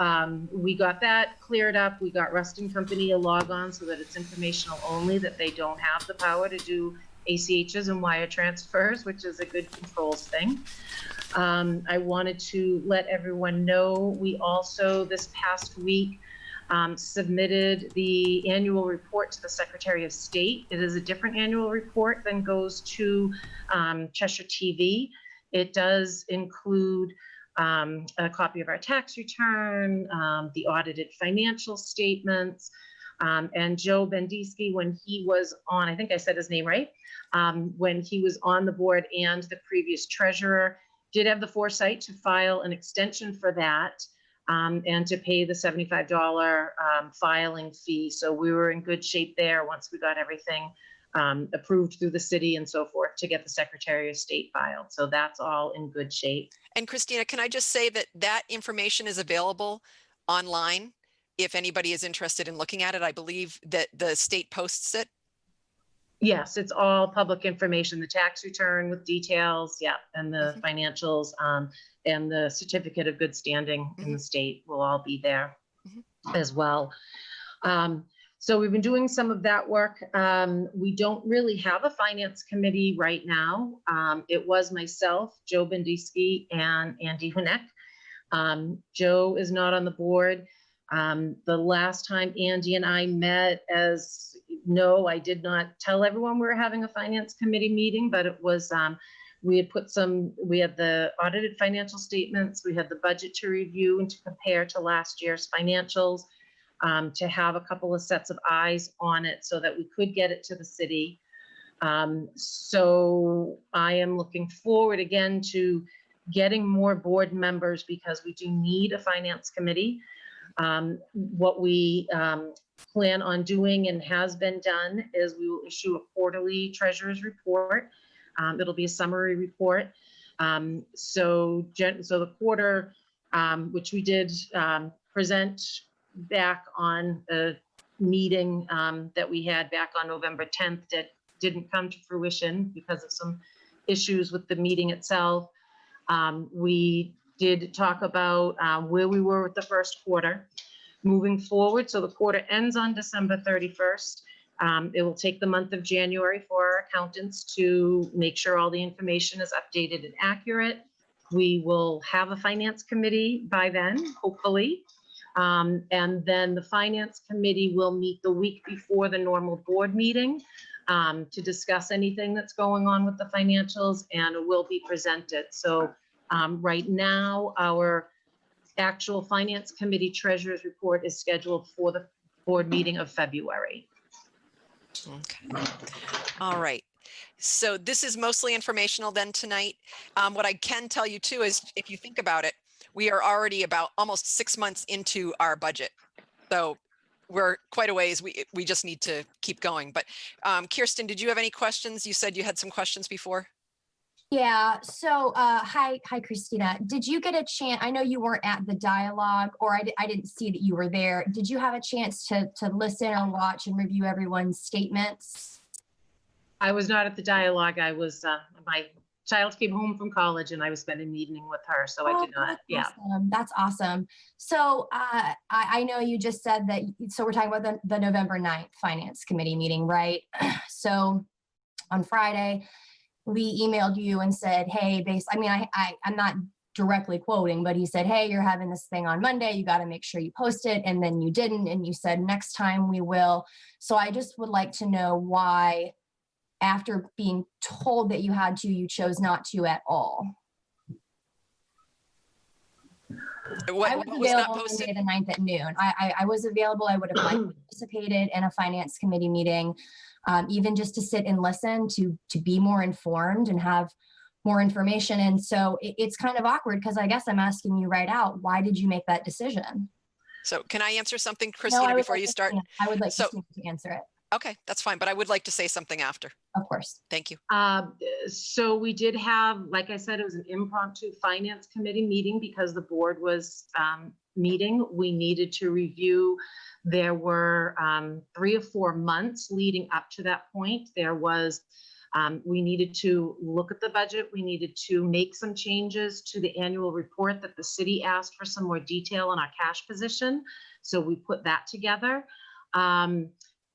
we got that cleared up. We got Rust and Company a logon so that it's informational only, that they don't have the power to do ACHs and wire transfers, which is a good controls thing. I wanted to let everyone know we also this past week submitted the annual report to the Secretary of State. It is a different annual report than goes to Cheshire TV. It does include a copy of our tax return, the audited financial statements, and Joe Bendiski, when he was on, I think I said his name right, when he was on the board and the previous treasurer, did have the foresight to file an extension for that and to pay the $75 filing fee. So we were in good shape there once we got everything approved through the city and so forth to get the Secretary of State filed. So that's all in good shape.
And Christina, can I just say that that information is available online if anybody is interested in looking at it? I believe that the state posts it.
Yes, it's all public information, the tax return with details, yeah, and the financials, and the certificate of good standing in the state will all be there as well. So we've been doing some of that work. We don't really have a finance committee right now. It was myself, Joe Bendiski, and Andy Hunek. Joe is not on the board. The last time Andy and I met, no, I did not tell everyone we were having a finance committee meeting, but it was, we had the audited financial statements, we had the budget to review and to compare to last year's financials, to have a couple of sets of eyes on it so that we could get it to the city. So I am looking forward again to getting more board members because we do need a finance committee. What we plan on doing and has been done is we will issue a quarterly treasurer's report. It'll be a summary report. So the quarter, which we did present back on a meeting that we had back on November 10th that didn't come to fruition because of some issues with the meeting itself. We did talk about where we were with the first quarter moving forward. So the quarter ends on December 31st. It will take the month of January for our accountants to make sure all the information is updated and accurate. We will have a finance committee by then, hopefully. And then the finance committee will meet the week before the normal board meeting to discuss anything that's going on with the financials, and it will be presented. So right now, our actual finance committee treasurer's report is scheduled for the board meeting of February.
Okay. All right. So this is mostly informational then tonight. What I can tell you too is if you think about it, we are already about almost 6 months into our budget. So we're quite a ways. We just need to keep going. But Kirsten, did you have any questions? You said you had some questions before.
Yeah. So, hi, Christina. Did you get a chance? I know you weren't at the dialogue, or I didn't see that you were there. Did you have a chance to listen or watch and review everyone's statements?
I was not at the dialogue. I was, my child came home from college and I was spending the evening with her, so I did not. Yeah.
Awesome. That's awesome. So I know you just said that, so we're talking about the November 9th Finance Committee meeting, right? So on Friday, we emailed you and said, hey, I'm not directly quoting, but he said, hey, you're having this thing on Monday. You got to make sure you post it. And then you didn't. And you said, next time we will. So I just would like to know why, after being told that you had to, you chose not to at all.
What was not posted?
Monday the 9th at noon. I was available. I would have participated in a finance committee meeting, even just to sit and listen, to be more informed and have more information. And so it's kind of awkward because I guess I'm asking you right out, why did you make that decision?
So can I answer something, Christina, before you start?
I would like to answer it.
Okay, that's fine. But I would like to say something after.
Of course.
Thank you.
So we did have, like I said, it was an impromptu finance committee meeting because the board was meeting. We needed to review. There were 3 or 4 months leading up to that point. There was, we needed to look at the budget. We needed to make some changes to the annual report that the city asked for some more detail on our cash position. So we put that together.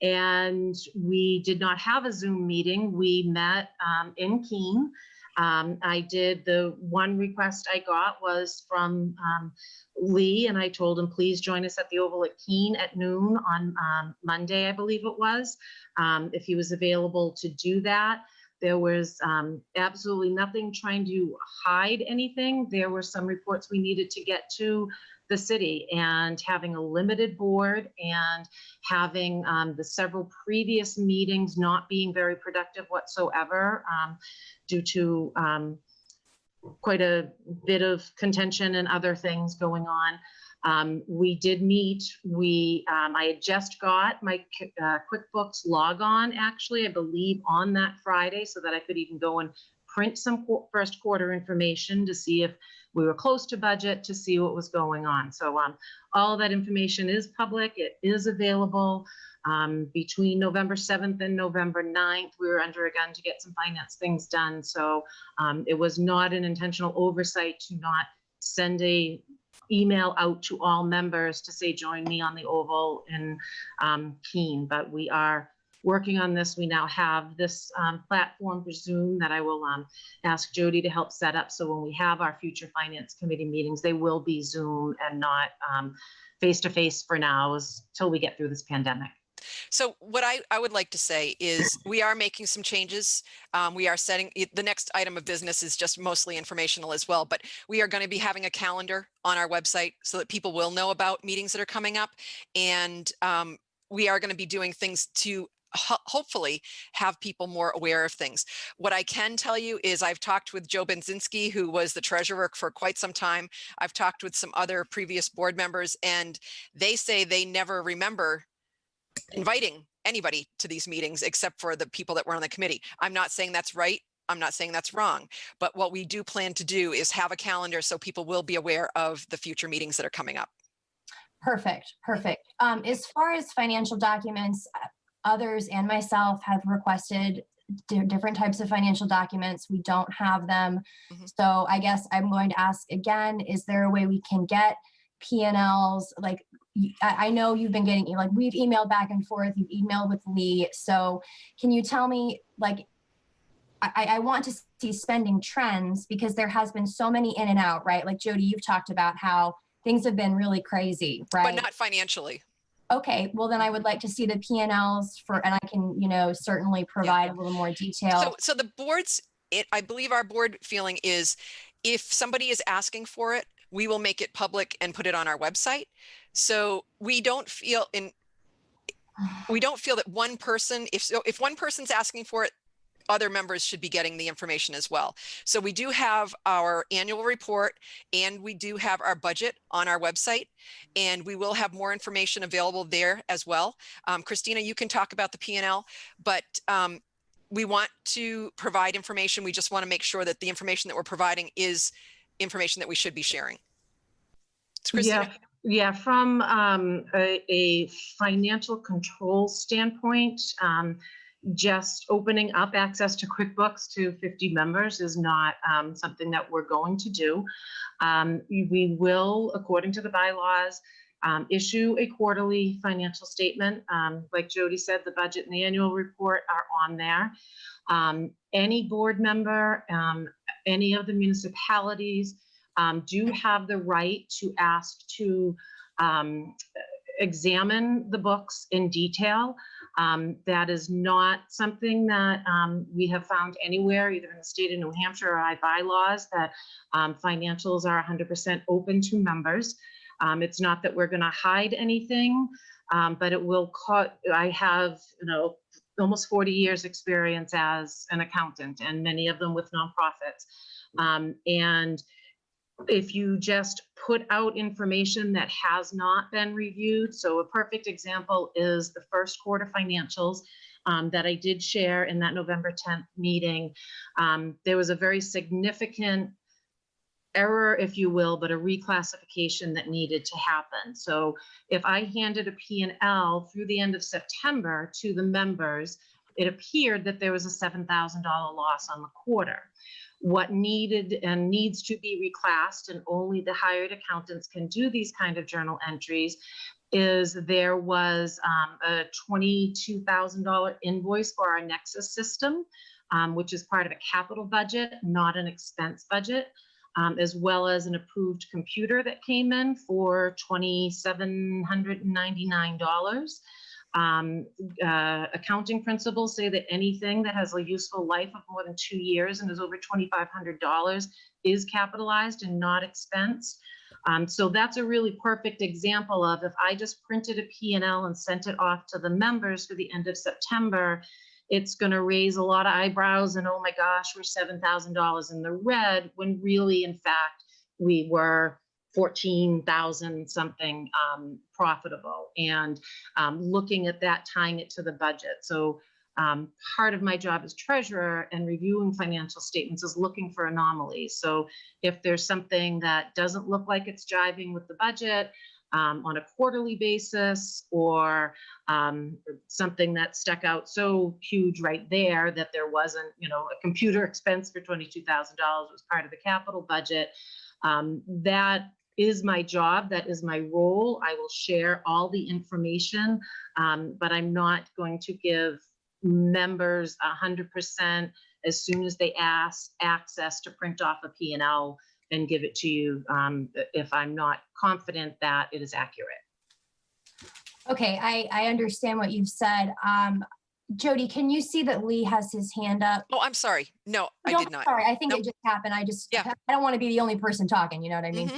And we did not have a Zoom meeting. We met in Keene. The one request I got was from Lee, and I told him, please join us at the Oval at Keene at noon on Monday, I believe it was, if he was available to do that. There was absolutely nothing trying to hide anything. There were some reports we needed to get to the city, and having a limited board and having the several previous meetings not being very productive whatsoever due to quite a bit of contention and other things going on. We did meet. I had just got my QuickBooks log on, actually, I believe on that Friday, so that I could even go and print some first quarter information to see if we were close to budget, to see what was going on. So all of that information is public. It is available. Between November 7th and November 9th, we were under a gun to get some finance things done. So it was not an intentional oversight to not send a email out to all members to say, join me on the Oval in Keene, but we are working on this. We now have this platform for Zoom that I will ask Jody to help set up. So when we have our future finance committee meetings, they will be Zoom and not face-to-face for now till we get through this pandemic.
So what I would like to say is we are making some changes. We are setting, the next item of business is just mostly informational as well, but we are going to be having a calendar on our website so that people will know about meetings that are coming up. And we are going to be doing things to hopefully have people more aware of things. What I can tell you is I've talked with Joe Benzinski, who was the treasurer for quite some time. I've talked with some other previous board members, and they say they never remember inviting anybody to these meetings except for the people that were on the committee. I'm not saying that's right. I'm not saying that's wrong, but what we do plan to do is have a calendar so people will be aware of the future meetings that are coming up.
Perfect. As far as financial documents, others and myself have requested different types of financial documents. We don't have them. So I guess I'm going to ask again, is there a way we can get P&Ls? Like, I know you've been getting, like, we've emailed back and forth, you've emailed with Lee. So can you tell me, like, I want to see spending trends, because there has been so many in and out, right? Like Jody, you've talked about how things have been really crazy, right?
But not financially.
Okay, well then I would like to see the P&Ls and I can, certainly provide a little more detail.
So the board's, I believe our board feeling is if somebody is asking for it, we will make it public and put it on our website. So we don't feel that one person, if one person's asking for it, other members should be getting the information as well. So we do have our annual report and we do have our budget on our website, and we will have more information available there as well. Christina, you can talk about the P&L, but we want to provide information. We just want to make sure that the information that we're providing is information that we should be sharing. Christina.
Yeah, from a financial control standpoint, just opening up access to QuickBooks to 50 members is not something that we're going to do. We will, according to the bylaws, issue a quarterly financial statement. Like Jody said, the budget and the annual report are on there. Any board member, any of the municipalities do have the right to ask to examine the books in detail. That is not something that we have found anywhere, either in the state of New Hampshire or our bylaws, that financials are 100% open to members. It's not that we're going to hide anything, but it will I have, almost 40 years experience as an accountant, and many of them with nonprofits. And if you just put out information that has not been reviewed, so a perfect example is the first quarter financials that I did share in that November 10th meeting. There was a very significant error, if you will, but a reclassification that needed to happen. So if I handed a P&L through the end of September to the members, it appeared that there was a $7,000 loss on the quarter. What needed and needs to be reclassed, and only the hired accountants can do these kind of journal entries, is there was a $22,000 invoice for our Nexus system, which is part of a capital budget, not an expense budget, as well as an approved computer that came in for $2,799. Accounting principles say that anything that has a useful life of more than 2 years and is over $2,500 is capitalized and not expensed. So that's a really perfect example of, if I just printed a P&L and sent it off to the members for the end of September, it's going to raise a lot of eyebrows and, oh my gosh, we're $7,000 in the red, when really, in fact, we were 14,000 something profitable, and looking at that, tying it to the budget. So part of my job as treasurer and reviewing financial statements is looking for anomalies. So if there's something that doesn't look like it's jiving with the budget on a quarterly basis, or something that stuck out so huge right there that there wasn't, a computer expense for $22,000 was part of the capital budget, that is my job. That is my role. I will share all the information, but I'm not going to give members 100% as soon as they ask access to print off a P&L and give it to you if I'm not confident that it is accurate.
Okay, I understand what you've said. Jody, can you see that Lee has his hand up?
Oh, I'm sorry. No, I did not.
Sorry, I think
Nope.
it just happened. I
Yeah.
don't want to be the only person talking, you know what I mean?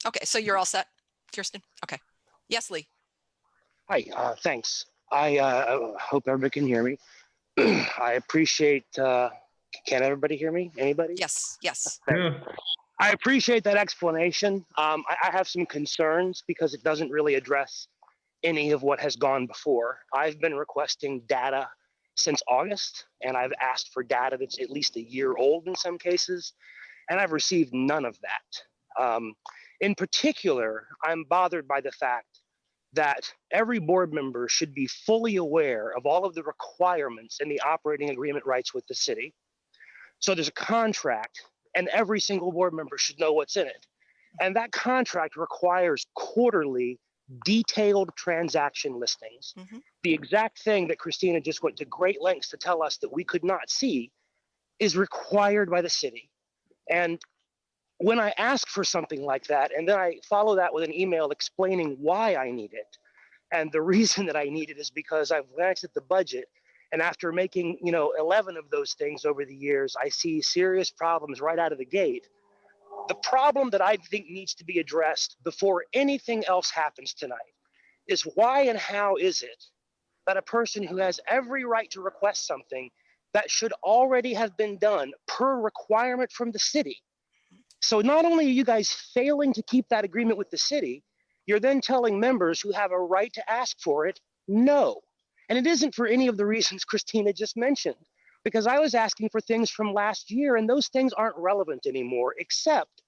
Okay, so you're all set, Kirsten? Okay. Yes, Lee.
Hi, thanks. I hope everybody can hear me. I appreciate, can everybody hear me? Anybody?
Yes, yes.
Yeah.
I appreciate that explanation. I have some concerns because it doesn't really address any of what has gone before. I've been requesting data since August, and I've asked for data that's at least a year old in some cases, and I've received none of that. In particular, I'm bothered by the fact that every board member should be fully aware of all of the requirements in the operating agreement rights with the city. So there's a contract, and every single board member should know what's in it. And that contract requires quarterly detailed transaction listings. The exact thing that Christina just went to great lengths to tell us that we could not see is required by the city. And when I ask for something like that, and then I follow that with an email explaining why I need it, and the reason that I need it is because I've glanced at the budget, and after making 11 of those things over the years, I see serious problems right out of the gate. The problem that I think needs to be addressed before anything else happens tonight is why and how is it that a person who has every right to request something that should already have been done per requirement from the city. So not only are you guys failing to keep that agreement with the city, you're then telling members who have a right to ask for it, no. And it isn't for any of the reasons Christina just mentioned, because I was asking for things from last year and those things aren't relevant anymore, except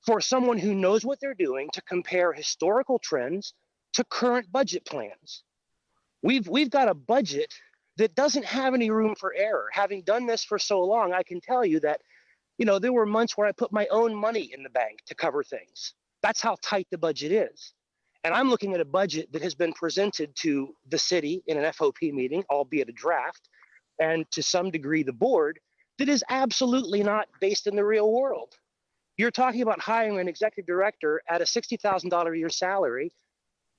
for someone who knows what they're doing to compare historical trends to current budget plans. We've got a budget that doesn't have any room for error. Having done this for so long, I can tell you that there were months where I put my own money in the bank to cover things. That's how tight the budget is. And I'm looking at a budget that has been presented to the city in an FOP meeting, albeit a draft, and to some degree the board, that is absolutely not based in the real world. You're talking about hiring an executive director at a $60,000 a year salary.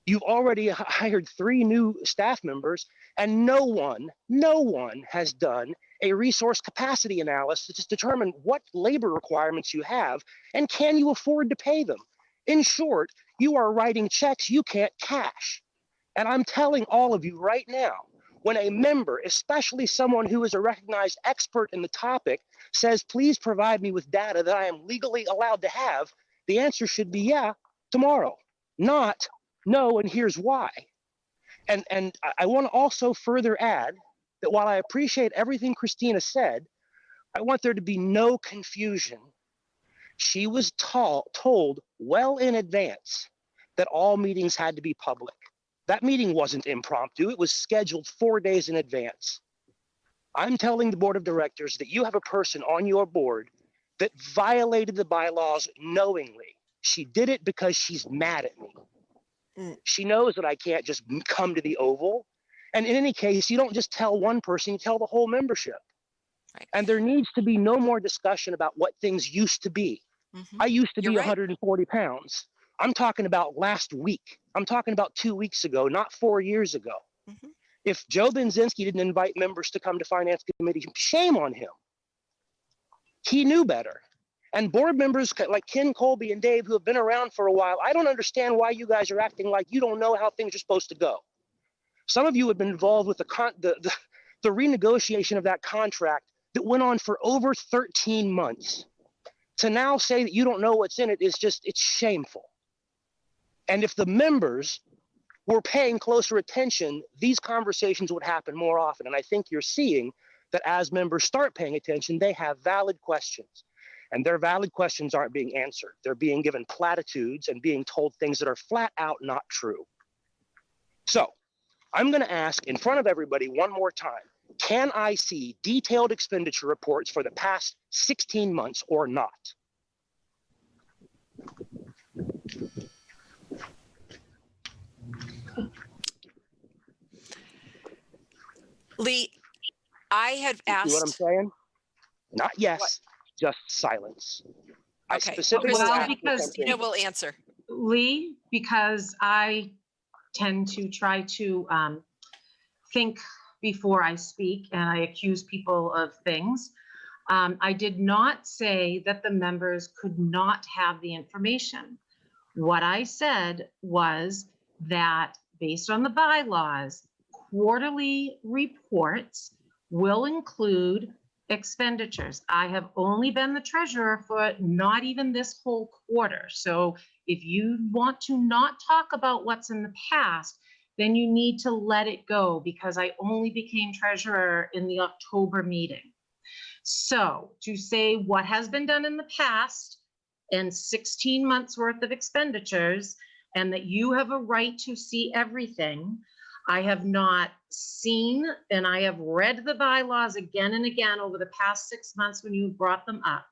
You've already hired 3 new staff members, and no one has done a resource capacity analysis to determine what labor requirements you have and can you afford to pay them. In short, you are writing checks you can't cash. And I'm telling all of you right now, when a member, especially someone who is a recognized expert in the topic, says, please provide me with data that I am legally allowed to have, the answer should be yeah, tomorrow, not no, and here's why. And I want to also further add that while I appreciate everything Christina said, I want there to be no confusion. She was told well in advance that all meetings had to be public. That meeting wasn't impromptu. It was scheduled 4 days in advance. I'm telling the board of directors that you have a person on your board that violated the bylaws knowingly. She did it because she's mad at me. She knows that I can't just come to the Oval. And in any case, you don't just tell one person, you tell the whole membership.
Right.
And there needs to be no more discussion about what things used to be. I used to be 140 pounds. I'm talking about last week. I'm talking about 2 weeks ago, not 4 years ago. If Joe Benzinski didn't invite members to come to Finance Committee, shame on him. He knew better. And board members like Ken Colby and Dave, who have been around for a while, I don't understand why you guys are acting like you don't know how things are supposed to go. Some of you have been involved with the renegotiation of that contract that went on for over 13 months. To now say that you don't know what's in it is just, it's shameful. And if the members were paying closer attention, these conversations would happen more often. And I think you're seeing that as members start paying attention, they have valid questions. And their valid questions aren't being answered. They're being given platitudes and being told things that are flat out not true. So I'm going to ask in front of everybody one more time, can I see detailed expenditure reports for the past 16 months or not?
Lee, I have asked.
See what I'm saying? Not yes,
What?
just silence. I
Okay.
specifically
Well,
asked for
because
something.
Christina will answer.
Lee, because I tend to try to think before I speak and I accuse people of things. I did not say that the members could not have the information. What I said was that based on the bylaws, quarterly reports will include expenditures. I have only been the treasurer for not even this whole quarter. So if you want to not talk about what's in the past, then you need to let it go because I only became treasurer in the October meeting. So to say what has been done in the past and 16 months worth of expenditures and that you have a right to see everything, I have not seen, and I have read the bylaws again and again over the past 6 months when you brought them up,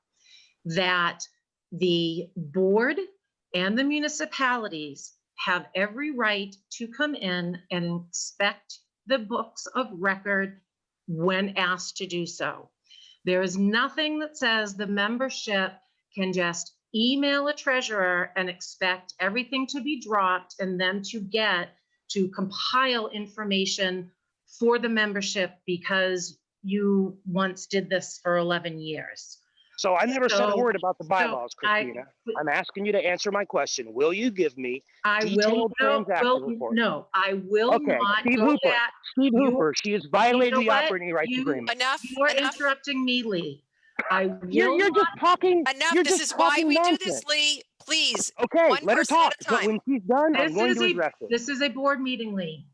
that the board and the municipalities have every right to come in and inspect the books of record when asked to do so. There is nothing that says the membership can just email a treasurer and expect everything to be dropped and then to compile information for the membership because you once did this for 11 years.
So I never said a word about the bylaws, Christina. I'm asking you to answer my question. Will you give me detailed transaction reports?
No, I will not
Steve
go
Hooper.
back.
Steve Hooper, she has violated the
what?
operating rights agreement.
Enough.
You are
Enough.
interrupting me, Lee.
You're just talking.
Enough.
You're
This
just
is why
talking
we
nonsense.
do this, Lee. Please.
Okay,
One
let her
person
talk.
at a
But
time.
when she's done, I'm going to address it.
This is a board meeting, Lee.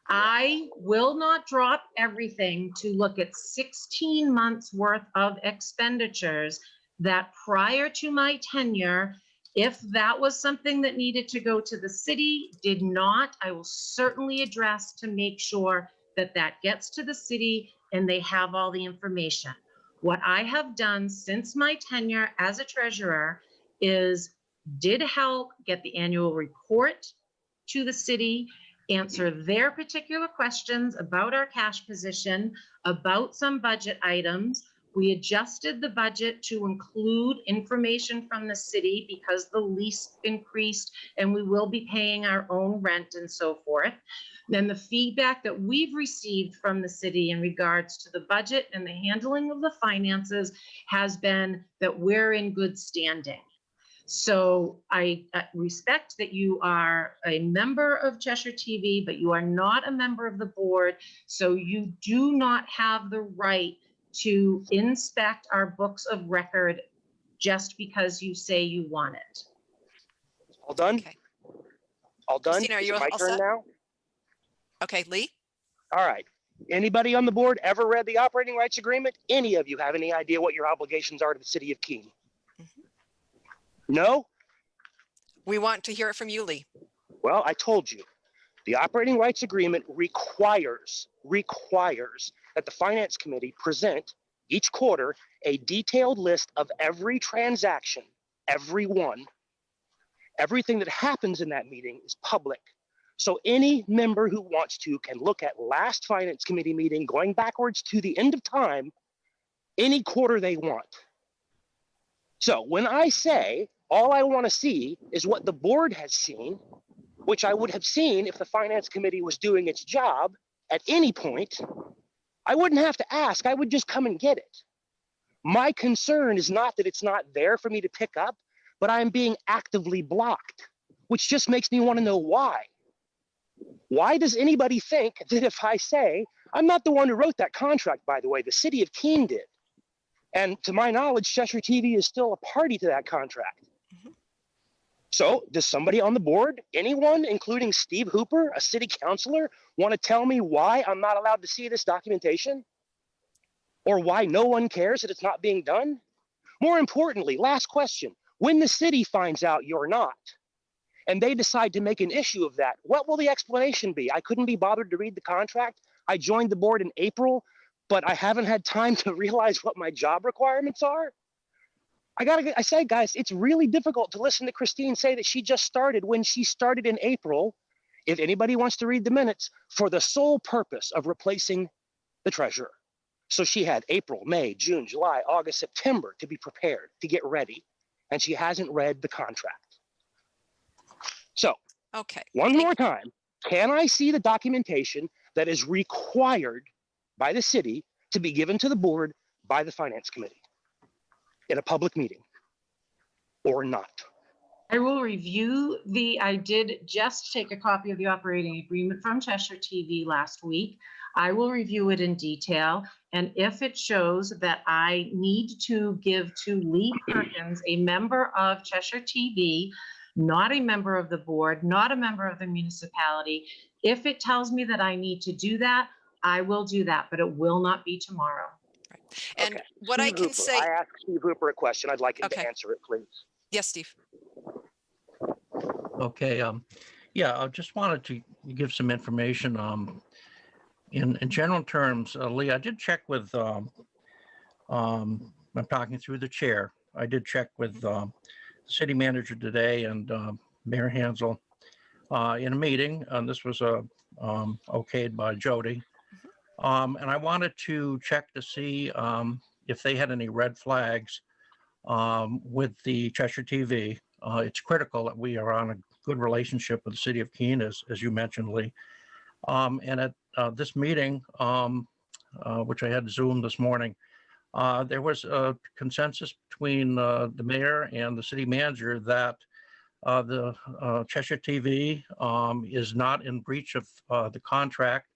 I will not drop everything to look at 16 months worth of expenditures that prior to my tenure, if that was something that needed to go to the city, did not, I will certainly address to make sure that that gets to the city and they have all the information. What I have done since my tenure as a treasurer is did help get the annual report to the city, answer their particular questions about our cash position, about some budget items. We adjusted the budget to include information from the city because the lease increased and we will be paying our own rent and so forth. Then the feedback that we've received from the city in regards to the budget and the handling of the finances has been that we're in good standing. So I respect that you are a member of Cheshire TV, but you are not a member of the board. So you do not have the right to inspect our books of record just because you say you want it.
All done?
Okay.
All done?
Christina, are
Is
you
it my
all
turn
set?
now?
Okay, Lee.
All right. Anybody on the board ever read the operating rights agreement? Any of you have any idea what your obligations are to the city of Keene? No?
We want to hear it from you, Lee.
Well, I told you. The operating rights agreement requires that the finance committee present each quarter a detailed list of every transaction, every one. Everything that happens in that meeting is public. So any member who wants to can look at last finance committee meeting going backwards to the end of time, any quarter they want. So when I say all I want to see is what the board has seen, which I would have seen if the finance committee was doing its job at any point, I wouldn't have to ask. I would just come and get it. My concern is not that it's not there for me to pick up, but I'm being actively blocked, which just makes me want to know why. Why does anybody think that if I say, I'm not the one who wrote that contract, by the way, the city of Keene did. And to my knowledge, Cheshire TV is still a party to that contract. So does somebody on the board, anyone, including Steve Hooper, a city councilor, want to tell me why I'm not allowed to see this documentation? Or why no one cares that it's not being done? More importantly, last question, when the city finds out you're not, and they decide to make an issue of that, what will the explanation be? I couldn't be bothered to read the contract. I joined the board in April, but I haven't had time to realize what my job requirements are. I say, guys, it's really difficult to listen to Christine say that she just started when she started in April, if anybody wants to read the minutes, for the sole purpose of replacing the treasurer. So she had April, May, June, July, August, September to be prepared, to get ready, and she hasn't read the contract. So,
Okay.
one more time, can I see the documentation that is required by the city to be given to the board by the finance committee in a public meeting, or not?
I will review I did just take a copy of the operating agreement from Cheshire TV last week. I will review it in detail. And if it shows that I need to give to Lee Perkins, a member of Cheshire TV, not a member of the board, not a member of the municipality, if it tells me that I need to do that, I will do that, but it will not be tomorrow.
And
Okay.
what I
Steve
can
Hooper,
say,
I asked Steve Hooper a question. I'd like him
Okay.
to answer it, please.
yes, Steve.
Okay, yeah, I just wanted to give some information. In general terms, Lee, I did check with, I'm talking through the chair. I did check with the city manager today and Mayor Hansel in a meeting, and this was okayed by Jody. And I wanted to check to see if they had any red flags with the Cheshire TV. It's critical that we are on a good relationship with the city of Keene, as you mentioned, Lee. And at this meeting, which I had Zoom this morning, there was a consensus between the mayor and the city manager that the Cheshire TV is not in breach of the contract.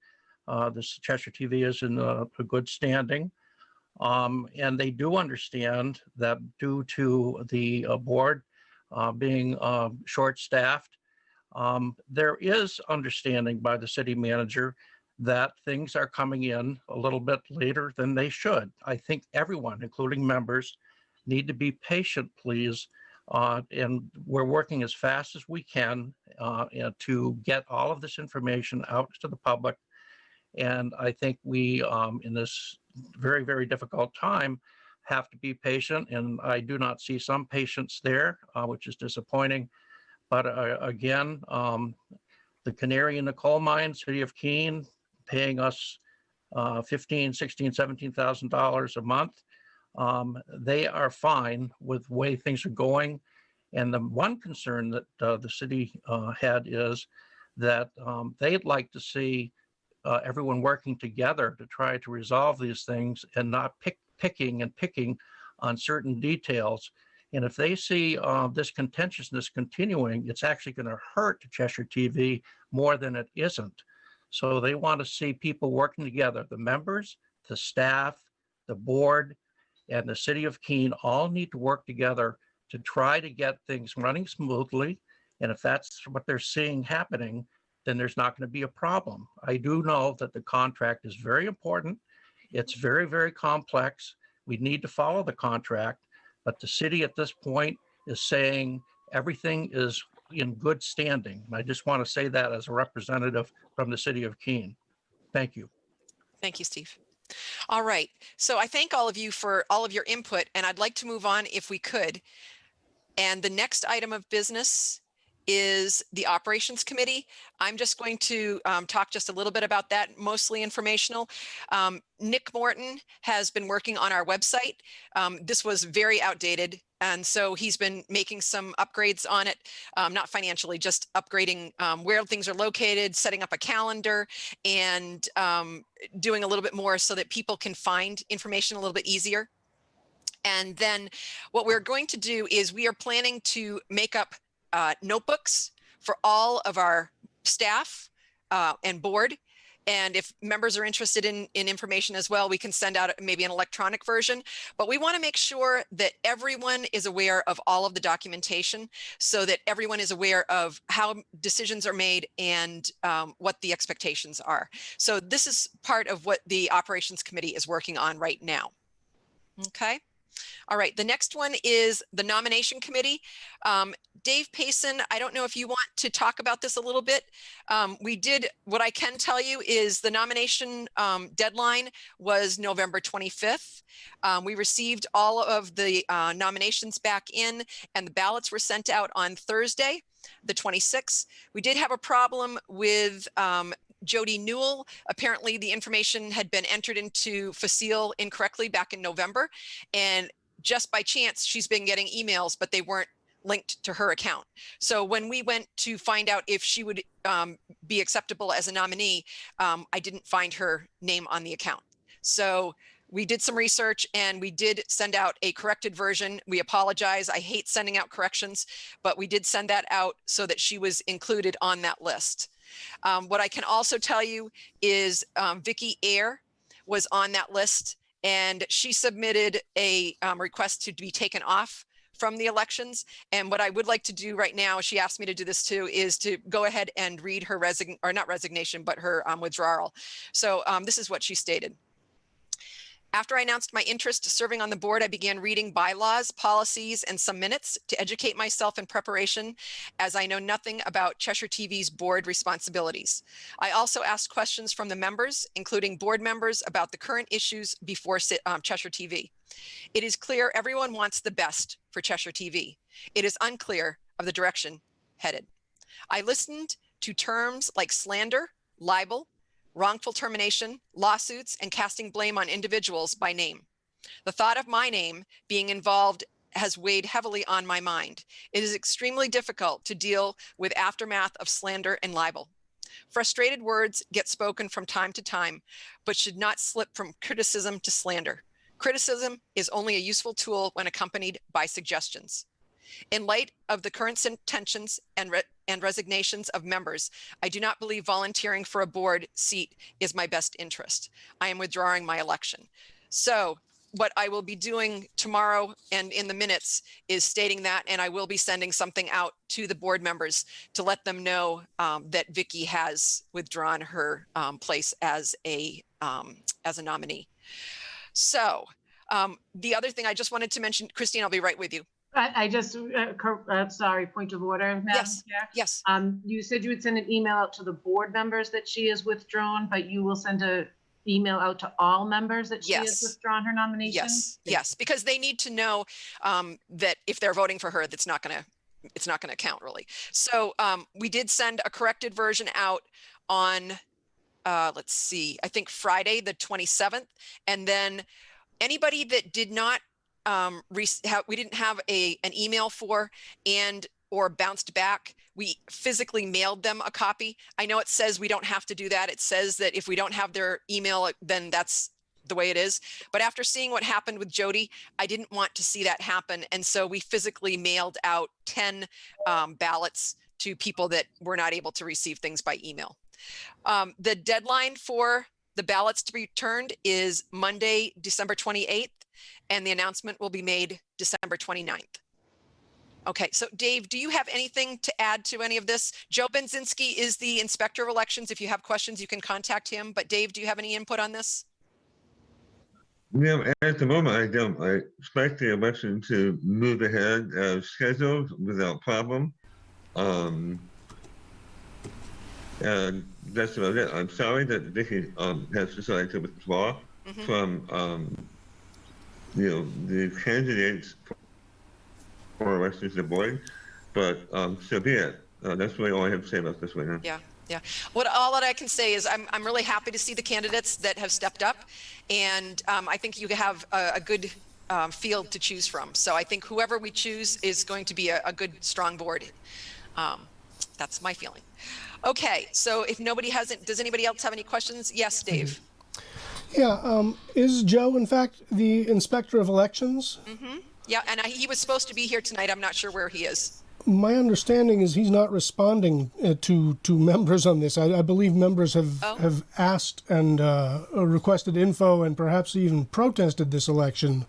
This Cheshire TV is in a good standing. And they do understand that due to the board being short-staffed, there is understanding by the city manager that things are coming in a little bit later than they should. I think everyone, including members, need to be patient, please. And we're working as fast as we can to get all of this information out to the public. And I think we, in this very, very difficult time, have to be patient. And I do not see some patience there, which is disappointing. But again, the canary in the coal mine, City of Keene, paying us $15,000, $16,000, $17,000 a month. They are fine with the way things are going. And the one concern that the city had is that they'd like to see everyone working together to try to resolve these things and not picking on certain details. And if they see this contentiousness continuing, it's actually going to hurt Cheshire TV more than it isn't. So they want to see people working together. The members, the staff, the board, and the city of Keene all need to work together to try to get things running smoothly. And if that's what they're seeing happening, then there's not going to be a problem. I do know that the contract is very important. It's very, very complex. We need to follow the contract, but the city at this point is saying everything is in good standing. And I just want to say that as a representative from the city of Keene. Thank you.
Thank you, Steve. All right. So I thank all of you for all of your input, and I'd like to move on if we could. And the next item of business is the Operations Committee. I'm just going to talk just a little bit about that, mostly informational. Nick Morton has been working on our website. This was very outdated, and so he's been making some upgrades on it, not financially, just upgrading where things are located, setting up a calendar, and doing a little bit more so that people can find information a little bit easier. And then what we're going to do is we are planning to make up notebooks for all of our staff and board. And if members are interested in information as well, we can send out maybe an electronic version. But we want to make sure that everyone is aware of all of the documentation so that everyone is aware of how decisions are made and what the expectations are. So this is part of what the Operations Committee is working on right now. Okay. All right, the next one is the Nomination Committee. Dave Payson, I don't know if you want to talk about this a little bit. What I can tell you is the nomination deadline was November 25th. We received all of the nominations back in and the ballots were sent out on Thursday, the 26th. We did have a problem with Jody Newell. Apparently the information had been entered into Facile incorrectly back in November, and just by chance she's been getting emails, but they weren't linked to her account. So when we went to find out if she would be acceptable as a nominee, I didn't find her name on the account. So we did some research and we did send out a corrected version. We apologize. I hate sending out corrections, but we did send that out so that she was included on that list. What I can also tell you is Vicky Ayer was on that list and she submitted a request to be taken off from the elections. And what I would like to do right now, she asked me to do this too, is to go ahead and read her her withdrawal. So this is what she stated. After I announced my interest in serving on the board, I began reading bylaws, policies, and some minutes to educate myself in preparation, as I know nothing about Cheshire TV's board responsibilities. I also asked questions from the members, including board members, about the current issues before Cheshire TV. It is clear everyone wants the best for Cheshire TV. It is unclear of the direction headed. I listened to terms like slander, libel, wrongful termination, lawsuits, and casting blame on individuals by name. The thought of my name being involved has weighed heavily on my mind. It is extremely difficult to deal with aftermath of slander and libel. Frustrated words get spoken from time to time, but should not slip from criticism to slander. Criticism is only a useful tool when accompanied by suggestions. In light of the current tensions and resignations of members, I do not believe volunteering for a board seat is my best interest. I am withdrawing my election. So what I will be doing tomorrow and in the minutes is stating that, and I will be sending something out to the board members to let them know that Vicky has withdrawn her place as a nominee. So the other thing I just wanted to mention, Christine, I'll be right with you.
I just, sorry, point of order, Madam Chair.
Yes.
You said you would send an email out to the board members that she is withdrawn, but you will send an email out to all members that she has withdrawn her nomination?
Yes, because they need to know that if they're voting for her, it's not gonna count really. So we did send a corrected version out on, let's see, I think Friday, the 27th. And then anybody that did not we didn't have an email for or bounced back, we physically mailed them a copy. I know it says we don't have to do that. It says that if we don't have their email, then that's the way it is. But after seeing what happened with Jody, I didn't want to see that happen. And so we physically mailed out 10 ballots to people that were not able to receive things by email. The deadline for the ballots to be returned is Monday, December 28th. And the announcement will be made December 29th. Okay, so Dave, do you have anything to add to any of this? Joe Benzinski is the Inspector of Elections. If you have questions, you can contact him. But Dave, do you have any input on this?
Yeah, at the moment, I don't. I expect the election to move ahead as scheduled without problem. And that's about it. I'm sorry that Vicky has decided to withdraw from the candidates for elections to the board, but so be it. That's really all I have to say about this right now.
Yeah. All that I can say is I'm really happy to see the candidates that have stepped up, and I think you have a good field to choose from. So I think whoever we choose is going to be a good, strong board. That's my feeling. Okay, so if nobody does anybody else have any questions? Yes, Dave.
Yeah, is Joe, in fact, the Inspector of Elections?
Yeah, and he was supposed to be here tonight. I'm not sure where he is.
My understanding is he's not responding to members on this. I believe members have asked and requested info and perhaps even protested this election,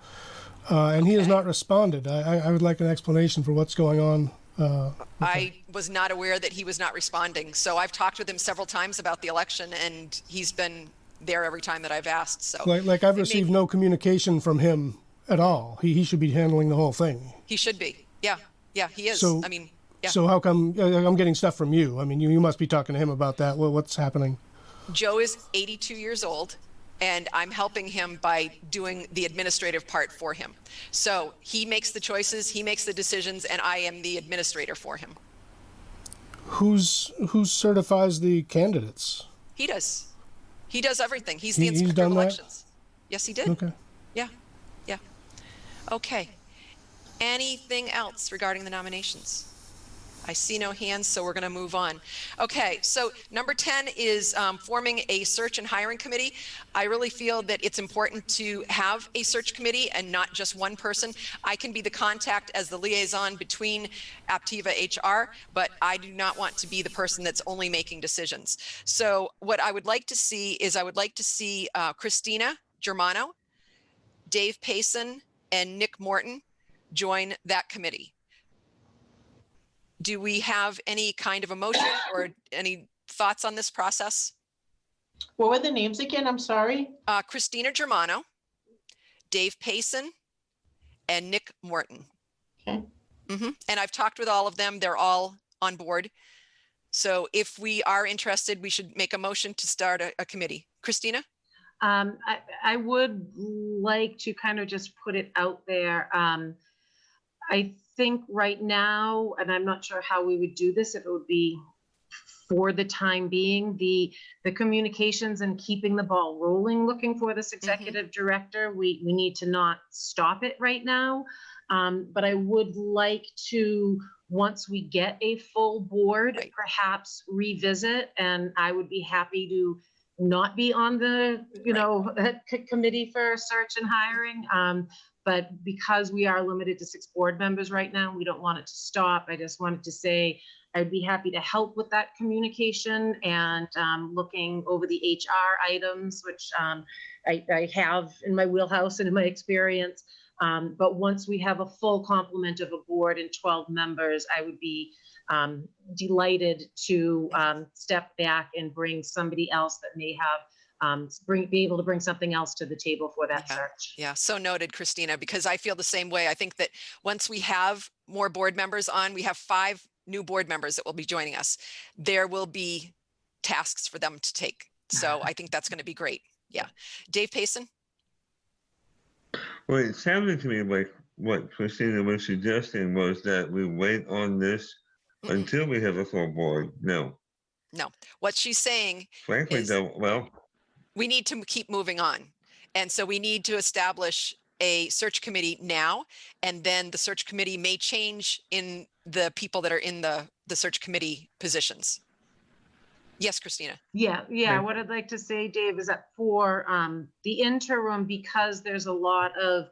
and he has not responded. I would like an explanation for what's going on.
I was not aware that he was not responding. So I've talked with him several times about the election, and he's been there every time that I've asked. So
Like I've received no communication from him at all. He should be handling the whole thing.
he should be. Yeah, he is.
So-
I mean, yeah.
So how come I'm getting stuff from you? I mean, you must be talking to him about that. What's happening?
Joe is 82 years old, and I'm helping him by doing the administrative part for him. So he makes the choices, he makes the decisions, and I am the administrator for him.
Who certifies the candidates?
He does. He does everything. He's the
He's
inspector of
done that?
elections. Yes, he did.
Okay.
Yeah. Okay. Anything else regarding the nominations? I see no hands, so we're going to move on. Okay, so number 10 is forming a search and hiring committee. I really feel that it's important to have a search committee and not just one person. I can be the contact as the liaison between Aptiva HR, but I do not want to be the person that's only making decisions. So what I would like to see is Christina Germano, Dave Payson, and Nick Morton join that committee. Do we have any kind of a motion or any thoughts on this process?
What were the names again? I'm sorry.
Christina Germano, Dave Payson, and Nick Morton.
Okay.
And I've talked with all of them. They're all on board. So if we are interested, we should make a motion to start a committee. Christina?
I would like to kind of just put it out there. I think right now, and I'm not sure how we would do this, if it would be for the time being, the communications and keeping the ball rolling, looking for this executive director, we need to not stop it right now. But I would like to, once we get a full board, perhaps revisit, and I would be happy to not be on the, committee for search and hiring. But because we are limited to 6 board members right now, we don't want it to stop. I just wanted to say I'd be happy to help with that communication and looking over the HR items, which I have in my wheelhouse and in my experience. But once we have a full complement of a board and 12 members, I would be delighted to step back and bring somebody else that may have be able to bring something else to the table for that search.
Yeah, so noted, Christina, because I feel the same way. I think that once we have more board members on, we have 5 new board members that will be joining us. There will be tasks for them to take. So I think that's going to be great. Yeah. Dave Payson?
Well, it sounded to me like what Christina was suggesting was that we wait on this until we have a full board. No.
What she's saying
Frankly,
is
though, well,
we need to keep moving on. And so we need to establish a search committee now, and then the search committee may change in the people that are in the search committee positions. Yes, Christina.
Yeah. What I'd like to say, Dave, is that for the interim, because there's a lot of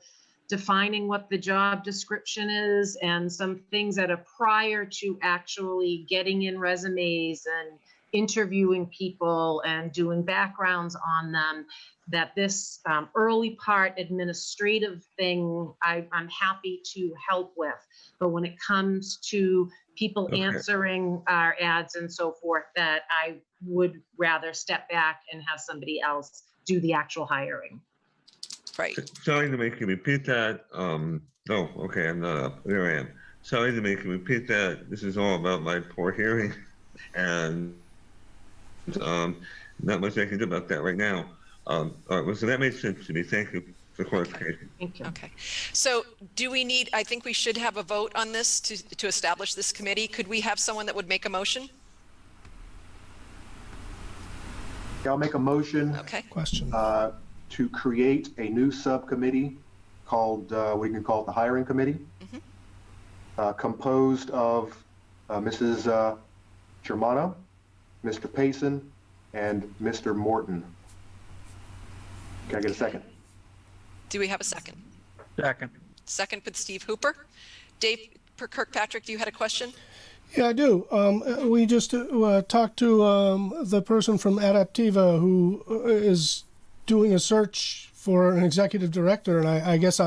defining what the job description is and some things that are prior to actually getting in resumes and interviewing people and doing backgrounds on them, that this early part administrative thing I'm happy to help with. But when it comes to people answering our ads and so forth, that I would rather step back and have somebody else do the actual hiring.
Right.
sorry to make you repeat that. Oh, okay, I'm not up. There I am. Sorry to make you repeat that. This is all about my poor hearing. And not much I can do about that right now. All right, well, so that makes sense to me. Thank you for clarification.
Thank you.
Okay. So do we need, I think we should have a vote on this to establish this committee. Could we have someone that would make a motion?
I'll make a motion
Okay.
Question.
to create a new subcommittee called, we can call it the hiring committee, composed of Mrs. Germano, Mr. Payson, and Mr. Morton. Can I get a second?
Do we have a second?
Second.
Second with Steve Hooper. Dave Kirkpatrick, you had a question?
Yeah, I do. We just talked to the person from Adaptiva who is doing a search for an executive director, and I guess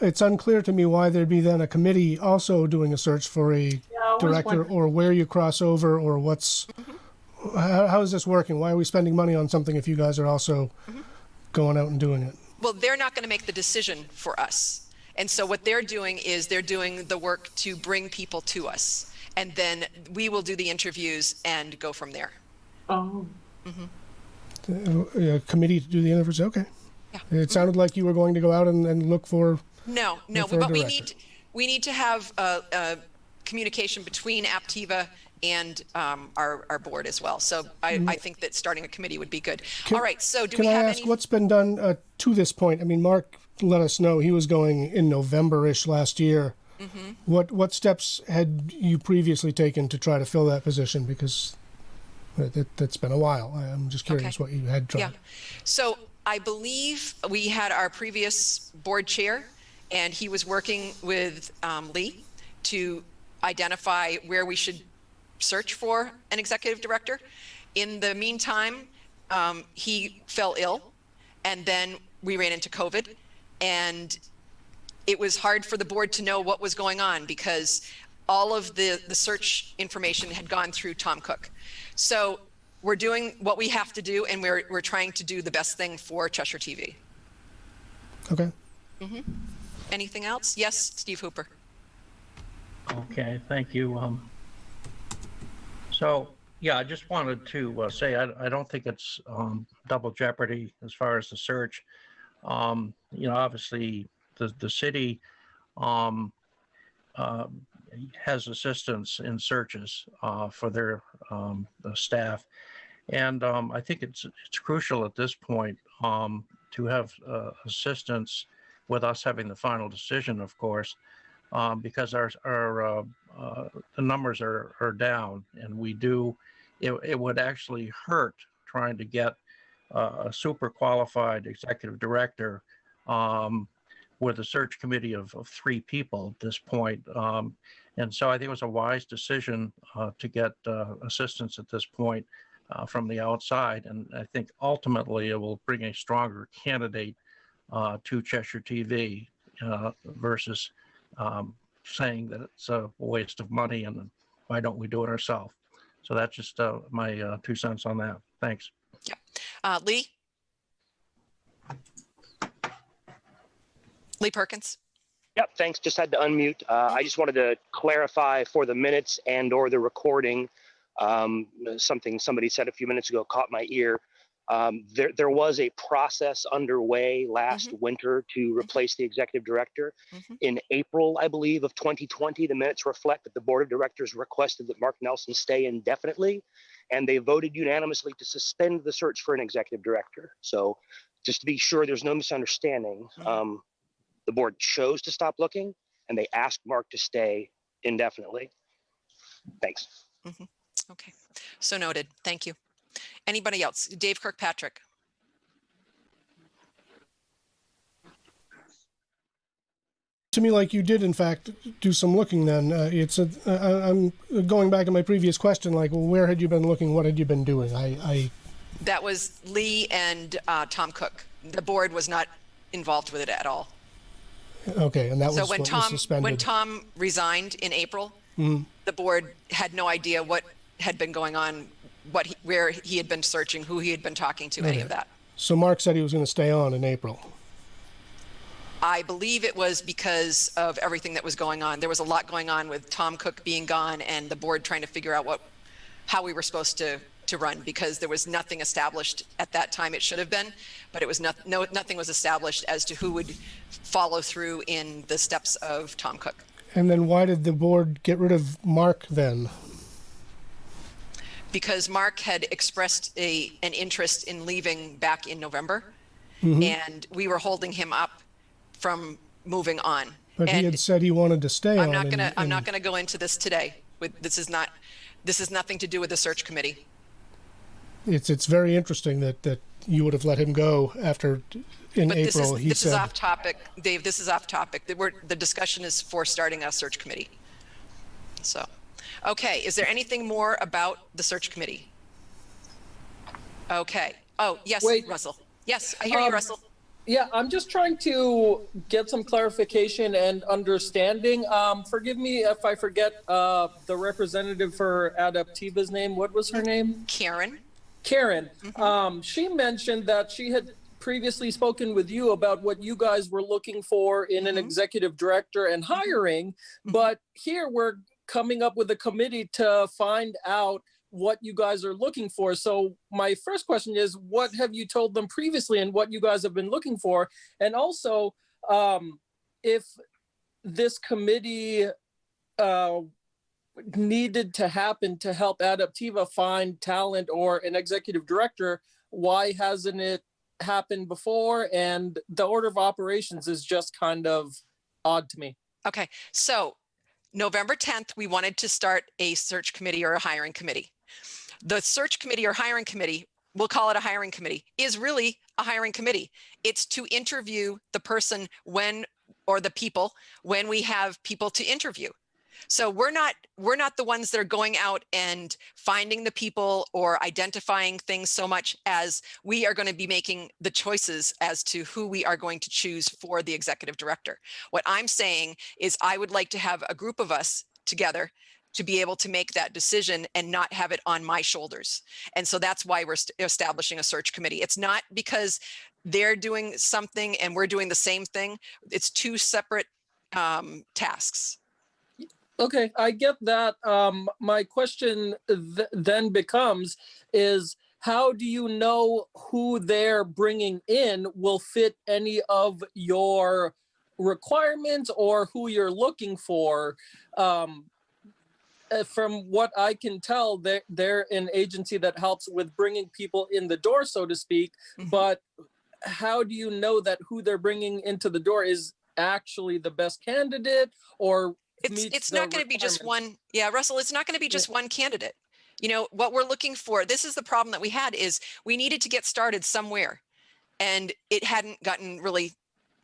it's unclear to me why there'd be then a committee also doing a search for a director, or where you cross over, or what's how is this working? Why are we spending money on something if you guys are also going out and doing it?
Well, they're not going to make the decision for us. And so what they're doing is they're doing the work to bring people to us. And then we will do the interviews and go from there.
Oh.
A committee to do the interviews? Okay.
Yeah.
It sounded like you were going to go out and look for...
No, but we need to have a communication between Aptiva and our board as well. So I think that starting a committee would be good. All right, so do we have any...
Can I ask what's been done to this point? I mean, Mark let us know he was going in November-ish last year. What steps had you previously taken to try to fill that position? Because that's been a while. I'm just curious what you had tried.
Yeah. So I believe we had our previous board chair, and he was working with Lee to identify where we should search for an executive director. In the meantime, he fell ill, and then we ran into COVID, and it was hard for the board to know what was going on because all of the search information had gone through Tom Cook. So we're doing what we have to do, and we're trying to do the best thing for Cheshire TV.
Okay.
Anything else? Yes, Steve Hooper.
Okay, thank you. So, yeah, I just wanted to say I don't think it's double jeopardy as far as the search. Obviously, the city has assistants in searches for their staff, and I think it's crucial at this point to have assistants with us having the final decision, of course, because our the numbers are down, and it would actually hurt trying to get a super qualified executive director with a search committee of 3 people at this point. And so I think it was a wise decision to get assistance at this point from the outside. And I think ultimately it will bring a stronger candidate to Cheshire TV versus saying that it's a waste of money and why don't we do it ourselves. So that's just my 2 cents on that. Thanks.
Yeah. Lee? Lee Perkins.
Yep, thanks. Just had to unmute. I just wanted to clarify for the minutes and or the recording, something somebody said a few minutes ago caught my ear. There was a process underway last winter to replace the executive director. In April, I believe, of 2020, the minutes reflect that the board of directors requested that Mark Nelson stay indefinitely, and they voted unanimously to suspend the search for an executive director. So just to be sure there's no misunderstanding, the board chose to stop looking, and they asked Mark to stay indefinitely. Thanks.
Okay, so noted. Thank you. Anybody else? Dave Kirkpatrick.
To me, like you did, in fact, do some looking then. I'm going back to my previous question, like, well, where had you been looking? What had you been doing?
That was Lee and Tom Cook. The board was not involved with it at all.
Okay, and that was
when
what was suspended.
When Tom resigned in April, the board had no idea what had been going on, where he had been searching, who he had been talking to, any of that.
So Mark said he was going to stay on in April.
I believe it was because of everything that was going on. There was a lot going on with Tom Cook being gone and the board trying to figure out how we were supposed to run, because there was nothing established at that time. It should have been, but it was nothing was established as to who would follow through in the steps of Tom Cook.
And then why did the board get rid of Mark then?
Because Mark had expressed an interest in leaving back in November, and we were holding him up from moving on.
But he had said he wanted to stay on.
I'm not gonna go into this today. This is nothing to do with the search committee.
It's very interesting that you would have let him go after April.
This is off topic, Dave. This is off topic. The discussion is for starting a search committee. So, okay, is there anything more about the search committee? Okay. Oh, yes,
Wait.
Russell. Yes, I hear you, Russell.
Yeah, I'm just trying to get some clarification and understanding. Forgive me if I forget the representative for Adaptiva's name. What was her name?
Karen.
Karen. She mentioned that she had previously spoken with you about what you guys were looking for in an executive director and hiring, but here we're coming up with a committee to find out what you guys are looking for. So my first question is, what have you told them previously and what you guys have been looking for? And also, if this committee needed to happen to help Adaptiva find talent or an executive director, why hasn't it happened before? And the order of operations is just kind of odd to me.
Okay, so November 10th, we wanted to start a search committee or a hiring committee. The search committee or hiring committee, we'll call it a hiring committee, is really a hiring committee. It's to interview the person or the people when we have people to interview. So we're not the ones that are going out and finding the people or identifying things so much as we are going to be making the choices as to who we are going to choose for the executive director. What I'm saying is I would like to have a group of us together to be able to make that decision and not have it on my shoulders. And so that's why we're establishing a search committee. It's not because they're doing something and we're doing the same thing. It's two separate tasks.
Okay, I get that. My question then becomes is, how do you know who they're bringing in will fit any of your requirements or who you're looking for? From what I can tell, they're an agency that helps with bringing people in the door, so to speak. But how do you know that who they're bringing into the door is actually the best candidate or
it's not going to be just one. Yeah, Russell, it's not going to be just one candidate. You know, what we're looking for, this is the problem that we had, is we needed to get started somewhere and it hadn't gotten really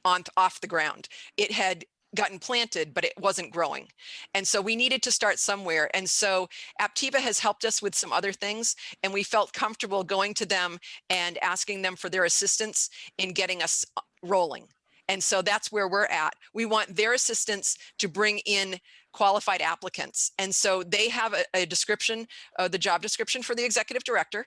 off the ground. It had gotten planted, but it wasn't growing. And so we needed to start somewhere. And so Aptiva has helped us with some other things, and we felt comfortable going to them and asking them for their assistance in getting us rolling. And so that's where we're at. We want their assistance to bring in qualified applicants. And so they have a description, the job description for the executive director,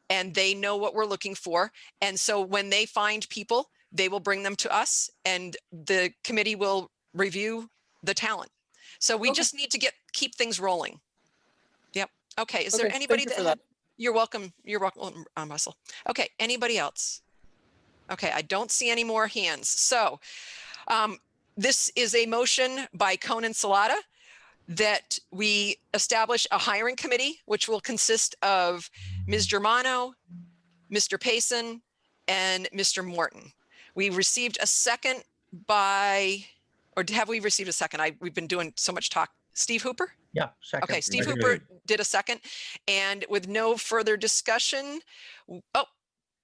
and they know what we're looking for. And so when they find people, they will bring them to us and the committee will review the talent. So we just need to keep things rolling. Yep. Okay. Is there anybody that you're welcome. You're welcome, Russell. Okay. Anybody else? Okay. I don't see any more hands. So this is a motion by Conan Salata that we establish a hiring committee, which will consist of Ms. Germano, Mr. Payson, and Mr. Morton. We received a second or have we received a second? We've been doing so much talk. Steve Hooper?
Yeah, second.
Okay, Steve Hooper did a second. And with no further discussion, oh,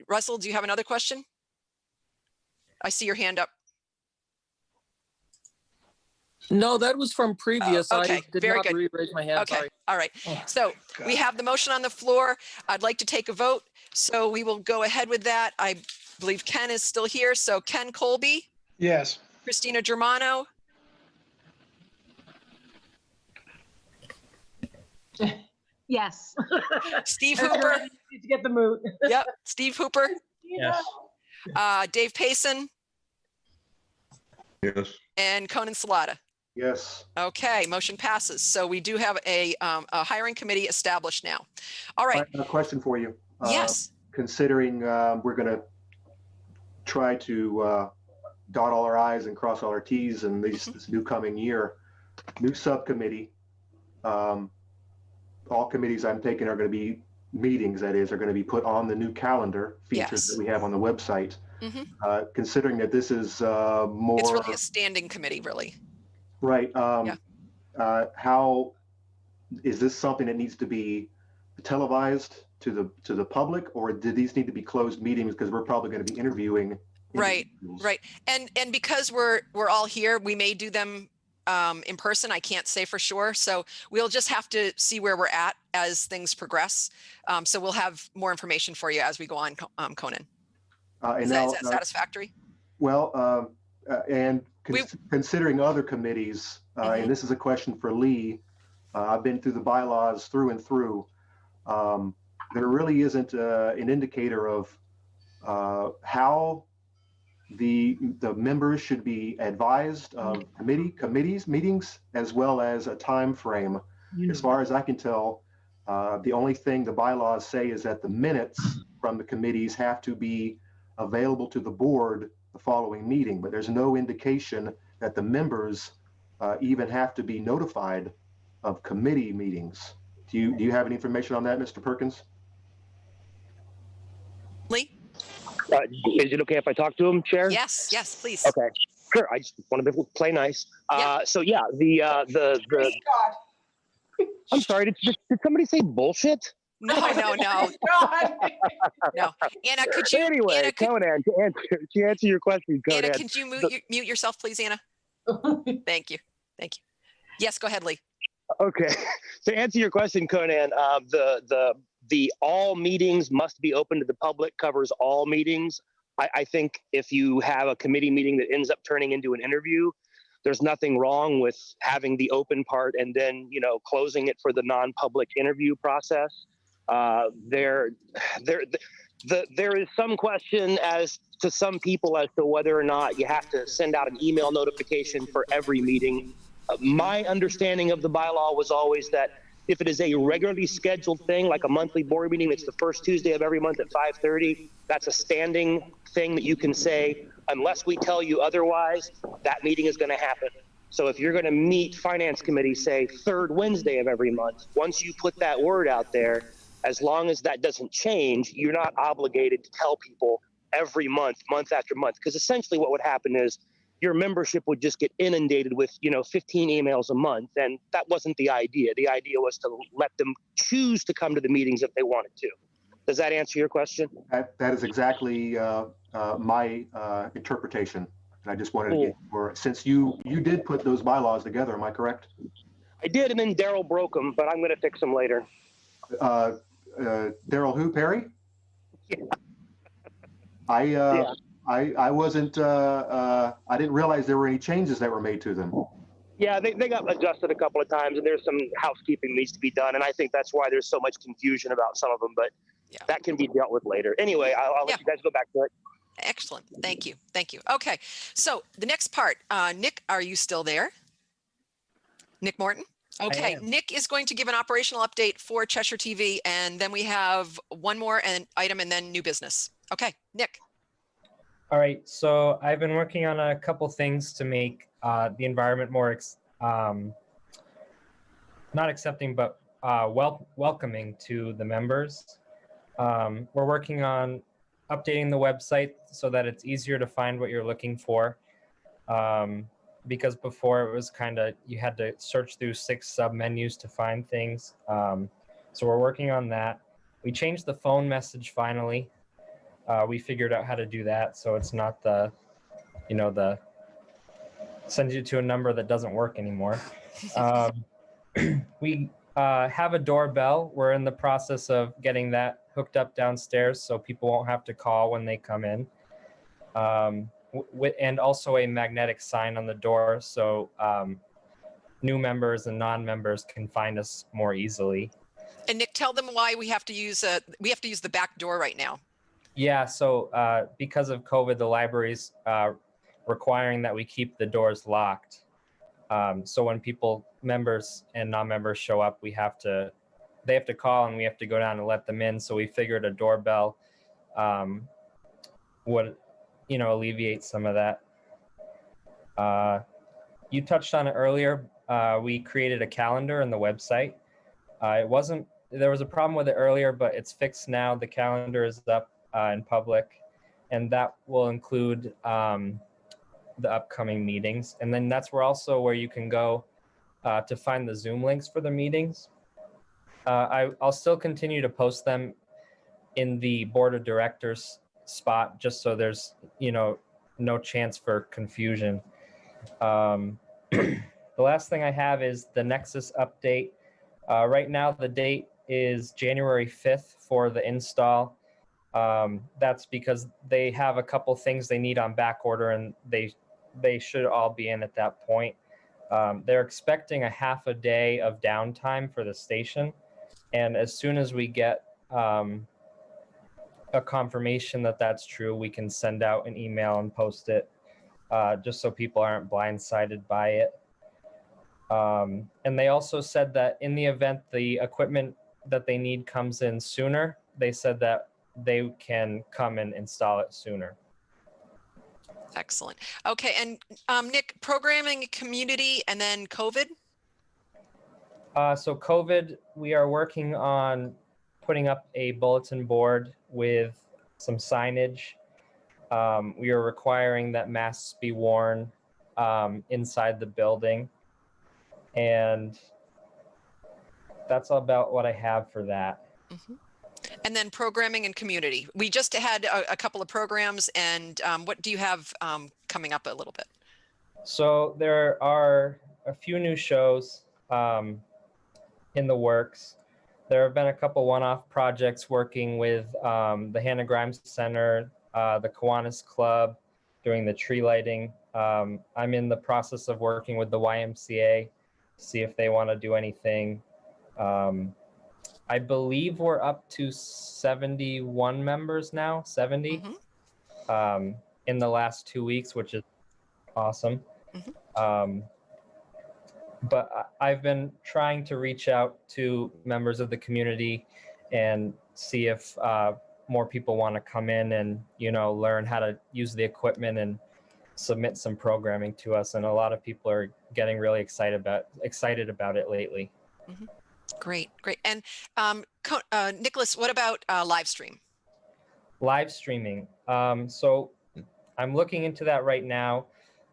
Russell, do you have another question? I see your hand up.
No, that was from previous.
Okay,
I did
very
not
good.
re-raise my hand.
Okay,
Sorry.
all right. So we have the motion on the floor. I'd like to take a vote. So we will go ahead with that. I believe Ken is still here. So Ken Colby,
Yes.
Christina Germano,
Yes.
Steve Hooper.
Need to get the mood.
Yep, Steve Hooper,
Yes.
Dave Payson,
Yes.
and Conan Salata.
Yes.
Okay, motion passes. So we do have a hiring committee established now. All
I
right.
have a question for you.
Yes.
Considering we're going to try to dot all our I's and cross all our T's in this new coming year, new subcommittee, all committees I'm taking are going to be meetings, that is, are going to be put on the new calendar features that we have on the website. Considering that this is more...
It's really a standing committee, really.
Right. How is this something that needs to be televised to the public, or do these need to be closed meetings because we're probably going to be interviewing
Right,
individuals?
right. And because we're all here, we may do them in person. I can't say for sure. So we'll just have to see where we're at as things progress. So we'll have more information for you as we go on, Conan.
And
Is
now,
that satisfactory?
well, considering other committees, and this is a question for Lee, I've been through the bylaws through and through. There really isn't an indicator of how the members should be advised of committees meetings, as well as a time frame. As far as I can tell, the only thing the bylaws say is that the minutes from the committees have to be available to the board the following meeting, but there's no indication that the members even have to be notified of committee meetings. Do you have any information on that, Mr. Perkins?
Lee?
Is it okay if I talk to him, Chair?
Yes, please.
Okay, sure. I just want to play nice. So yeah, the I'm sorry. Did somebody say bullshit?
No. No. Anna, could you?
Anyway,
Anna,
Conan, to answer your question, Conan.
Anna, could you mute yourself, please, Anna? Thank you. Yes, go ahead, Lee.
Okay. To answer your question, Conan, the all meetings must be open to the public covers all meetings. I think if you have a committee meeting that ends up turning into an interview, there's nothing wrong with having the open part and then, closing it for the non-public interview process. There is some question as to some people as to whether or not you have to send out an email notification for every meeting. My understanding of the bylaw was always that if it is a regularly scheduled thing, like a monthly board meeting, it's the first Tuesday of every month at 5:30. That's a standing thing that you can say, unless we tell you otherwise, that meeting is going to happen. So if you're going to meet finance committee, say third Wednesday of every month, once you put that word out there, as long as that doesn't change, you're not obligated to tell people every month after month, because essentially what would happen is your membership would just get inundated with, 15 emails a month. And that wasn't the idea. The idea was to let them choose to come to the meetings if they wanted to. Does that answer your question?
That is exactly my interpretation. And I just wanted to get more, since you did put those bylaws together, am I correct?
I did, and then Daryl broke them, but I'm going to fix them later.
Daryl who, Perry?
Yeah.
I wasn't, I didn't realize there were any changes that were made to them.
Yeah, they got adjusted a couple of times, and there's some housekeeping needs to be done, and I think that's why there's so much confusion about some of them, but that can be dealt with later. Anyway, I'll let you guys go back to it.
Excellent. Thank you. Okay, so the next part, Nick, are you still there? Nick Morton? Okay, Nick is going to give an operational update for Cheshire TV, and then we have one more item and then new business. Okay, Nick.
All right, so I've been working on a couple things to make the environment more, not accepting, but welcoming to the members. We're working on updating the website so that it's easier to find what you're looking for. Because before it was you had to search through 6 sub-menus to find things. So we're working on that. We changed the phone message finally. We figured out how to do that, so it's not the send you to a number that doesn't work anymore. We have a doorbell. We're in the process of getting that hooked up downstairs so people won't have to call when they come in. And also a magnetic sign on the door so new members and non-members can find us more easily.
And Nick, tell them why we have to use the back door right now.
Yeah, so because of COVID, the library's requiring that we keep the doors locked. So when members and non-members show up, they have to call and we have to go down and let them in. So we figured a doorbell would, alleviate some of that. You touched on it earlier. We created a calendar on the website. There was a problem with it earlier, but it's fixed now. The calendar is up in public, and that will include the upcoming meetings. And then that's where you can go to find the Zoom links for the meetings. I'll still continue to post them in the board of directors spot, just so there's no chance for confusion. The The last thing I have is the Nexus update. Right now, the date is January 5th for the install. That's because they have a couple things they need on back order, and they should all be in at that point. They're expecting a half a day of downtime for the station, and as soon as we get a confirmation that that's true, we can send out an email and post it, just so people aren't blindsided by it. And they also said that in the event the equipment that they need comes in sooner, they said that they can come and install it sooner.
Excellent. Okay, and Nick, programming community and then COVID?
So COVID, we are working on putting up a bulletin board with some signage. We are requiring that masks be worn inside the building. And that's about what I have for that.
Mm-hmm. And then programming and community. We just had a couple of programs, and what do you have coming up a little bit?
So there are a few new shows in the works. There have been a couple one-off projects working with the Hannah Grimes Center, the Kiwanis Club, doing the tree lighting. I'm in the process of working with the YMCA, see if they want to do anything. I believe we're up to 71 members now, 70, in the last 2 weeks, which is awesome. But I've been trying to reach out to members of the community and see if more people want to come in and, learn how to use the equipment and submit some programming to us. And a lot of people are getting really excited about it lately.
Mm-hmm. Great. And Nicholas, what about live stream?
Live streaming. So I'm looking into that right now.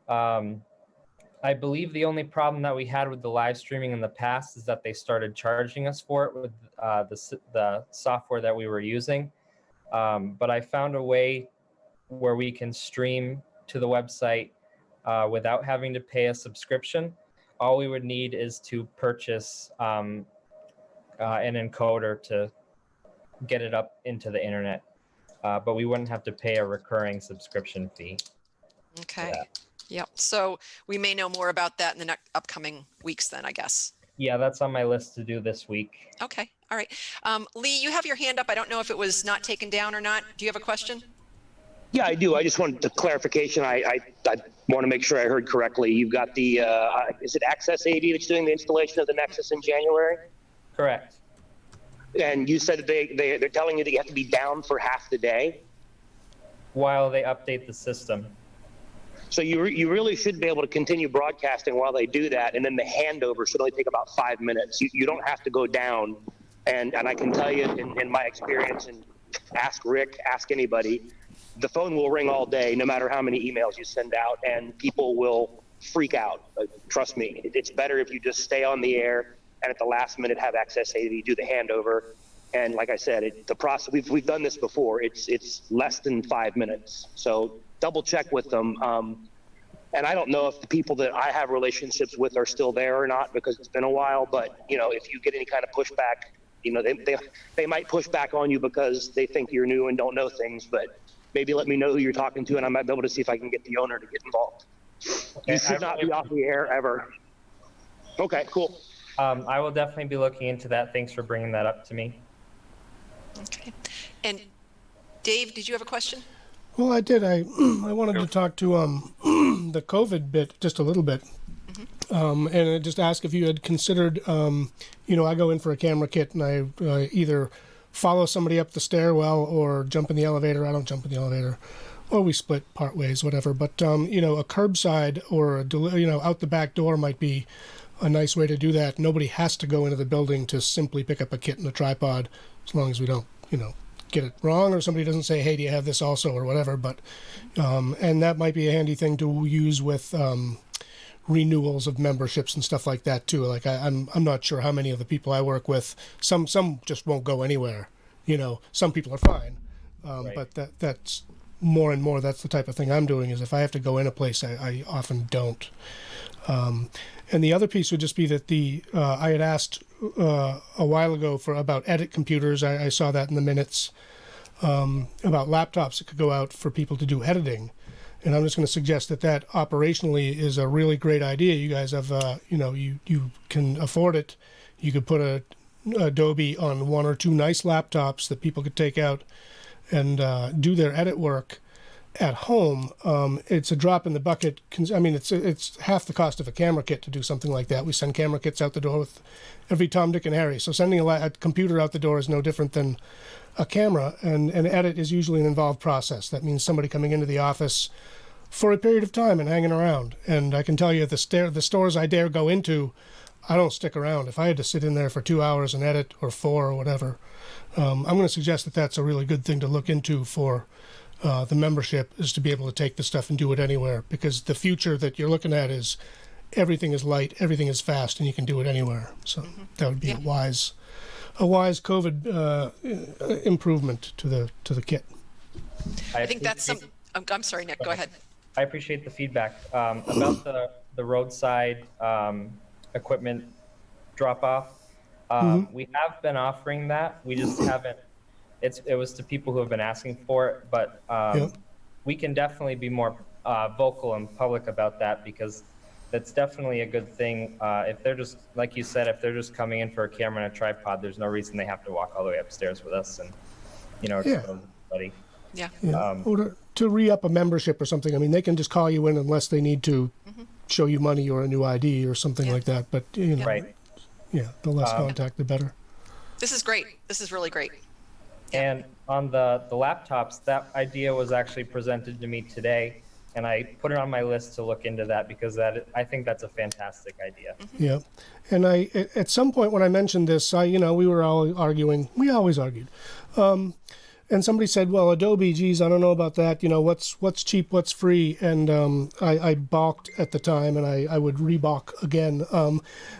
I believe the only problem that we had with the live streaming in the past is that they started charging us for it with the software that we were using. But I found a way where we can stream to the website without having to pay a subscription. All we would need is to purchase an encoder to get it up into the internet. But we wouldn't have to pay a recurring subscription fee.
Okay. Yep. So we may know more about that in the next upcoming weeks then, I guess.
Yeah, that's on my list to do this week.
Okay. All right. Lee, you have your hand up. I don't know if it was not taken down or not. Do you have a question?
Yeah, I do. I just wanted the clarification. I want to make sure I heard correctly. You've got the, is it Access AV that's doing the installation of the Nexus in January?
Correct.
And you said that they're telling you that you have to be down for half the day?
While they update the system.
So you really should be able to continue broadcasting while they do that, and then the handover should only take about 5 minutes. You don't have to go down, and I can tell you in my experience, and ask Rick, ask anybody, the phone will ring all day, no matter how many emails you send out, and people will freak out. Trust me, it's better if you just stay on the air and at the last minute have Access AV do the handover. And like I said, the process, we've done this before. It's less than 5 minutes. So double check with them. And I don't know if the people that I have relationships with are still there or not, because it's been a while, but if you get any kind of pushback, they might push back on you because they think you're new and don't know things, but maybe let me know who you're talking to and I might be able to see if I can get the owner to get involved. Okay, you should not be off the air ever. Okay, cool.
I will definitely be looking into that. Thanks for bringing that up to me.
Okay. And Dave, did you have a question?
Well, I did. I wanted to talk to the COVID bit just a little bit, and I just ask if you had considered. I go in for a camera kit, and I either follow somebody up the stairwell or jump in the elevator. I don't jump in the elevator, or we split part ways, whatever. But a curbside or out the back door might be a nice way to do that. Nobody has to go into the building to simply pick up a kit and a tripod, as long as we don't, get it wrong or somebody doesn't say, hey, do you have this also or whatever. But and that might be a handy thing to use with renewals of memberships and stuff like that too. Like I'm not sure how many of the people I work with, some just won't go anywhere. Some people are fine,
Right.
but that's more and more. That's the type of thing I'm doing. Is if I have to go in a place, I often don't. And the other piece would just be that I had asked a while ago for about edit computers. I saw that in the minutes about laptops that could go out for people to do editing. And I'm just going to suggest that operationally is a really great idea. You guys have, you can afford it. You could put a Adobe on 1 or 2 nice laptops that people could take out and do their edit work at home. It's a drop in the bucket. I mean, it's half the cost of a camera kit to do something like that. We send camera kits out the door with every Tom, Dick, and Harry. So sending a computer out the door is no different than a camera, and an edit is usually an involved process. That means somebody coming into the office for a period of time and hanging around. And I can tell you, the stores I dare go into, I don't stick around. If I had to sit in there for 2 hours and edit, or 4 or whatever, I'm going to suggest that that's a really good thing to look into for the membership, is to be able to take the stuff and do it anywhere, because the future that you're looking at is everything is light, everything is fast, and you can do it anywhere. So that would be a wise COVID improvement to the kit.
I think that's some. I'm sorry, Nick. Go ahead.
I appreciate the feedback about the roadside equipment drop off. We have been offering that. We just haven't. It was to people who have been asking for it, but we can definitely be more vocal and public about that, because that's definitely a good thing. If they're just, like you said, if they're just coming in for a camera and a tripod, there's no reason they have to walk all the way upstairs with us and, expose everybody.
Or to re-up a membership or something. I mean, they can just call you in unless they need to show you money or a new ID or something like that. But,
Right.
Yeah, the less contact, the better.
This is great. This is really great.
And on the laptops, that idea was actually presented to me today, and I put it on my list to look into that, because I think that's a fantastic idea.
Yeah. And at some point when I mentioned this, we were all arguing. We always argued. And somebody said, well, Adobe, geez, I don't know about that. What's cheap, what's free? And I balked at the time, and I would re-balk again.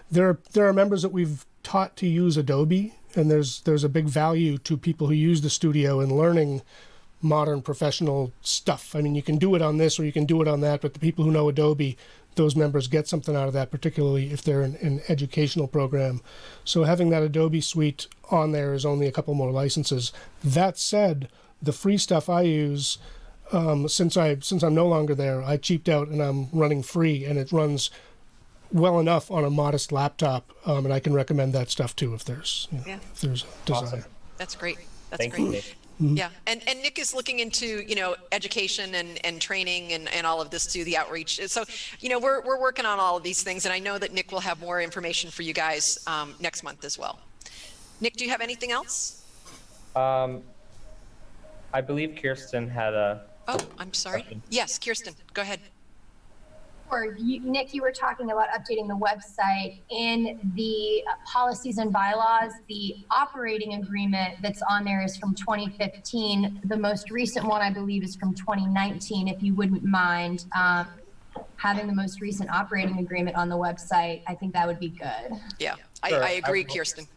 There are members that we've taught to use Adobe, and there's a big value to people who use the studio in learning modern professional stuff. I mean, you can do it on this or you can do it on that, but the people who know Adobe, those members get something out of that, particularly if they're in an educational program. So having that Adobe suite on there is only a couple more licenses. That said, the free stuff I use, since I'm no longer there, I cheaped out and I'm running free, and it runs well enough on a modest laptop, and I can recommend that stuff too if there's if there's a desire.
Awesome.
That's great. That's
Thank
great.
you, Nick.
Yeah, and Nick is looking into education and training and all of this too, the outreach. So we're working on all of these things, and I know that Nick will have more information for you guys next month as well. Nick, do you have anything else?
I believe Kirsten had a.
Oh, I'm sorry. Yes, Kirsten, go ahead.
Or Nick, you were talking about updating the website. In the policies and bylaws, the operating agreement that's on there is from 2015. The most recent one, I believe, is from 2019. If you wouldn't mind having the most recent operating agreement on the website, I think that would be good.
Yeah,
Sure.
I agree, Kirsten.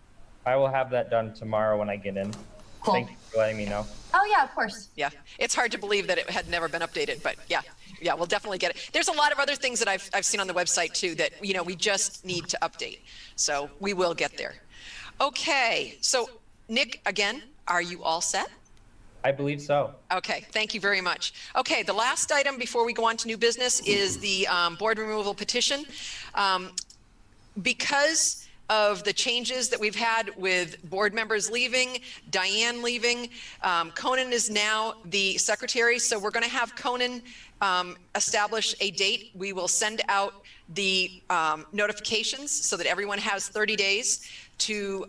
I will have that done tomorrow when I get in.
Cool.
Thank you for letting me know.
Oh, yeah, of course.
Yeah, it's hard to believe that it had never been updated, but yeah, we'll definitely get it. There's a lot of other things that I've seen on the website too that we just need to update. So we will get there. Okay, so Nick, again, are you all set?
I believe so.
Okay, thank you very much. Okay, the last item before we go on to new business is the board removal petition. Because of the changes that we've had with board members leaving, Diane leaving, Conan is now the secretary, so we're going to have Conan establish a date. We will send out the notifications so that everyone has 30 days to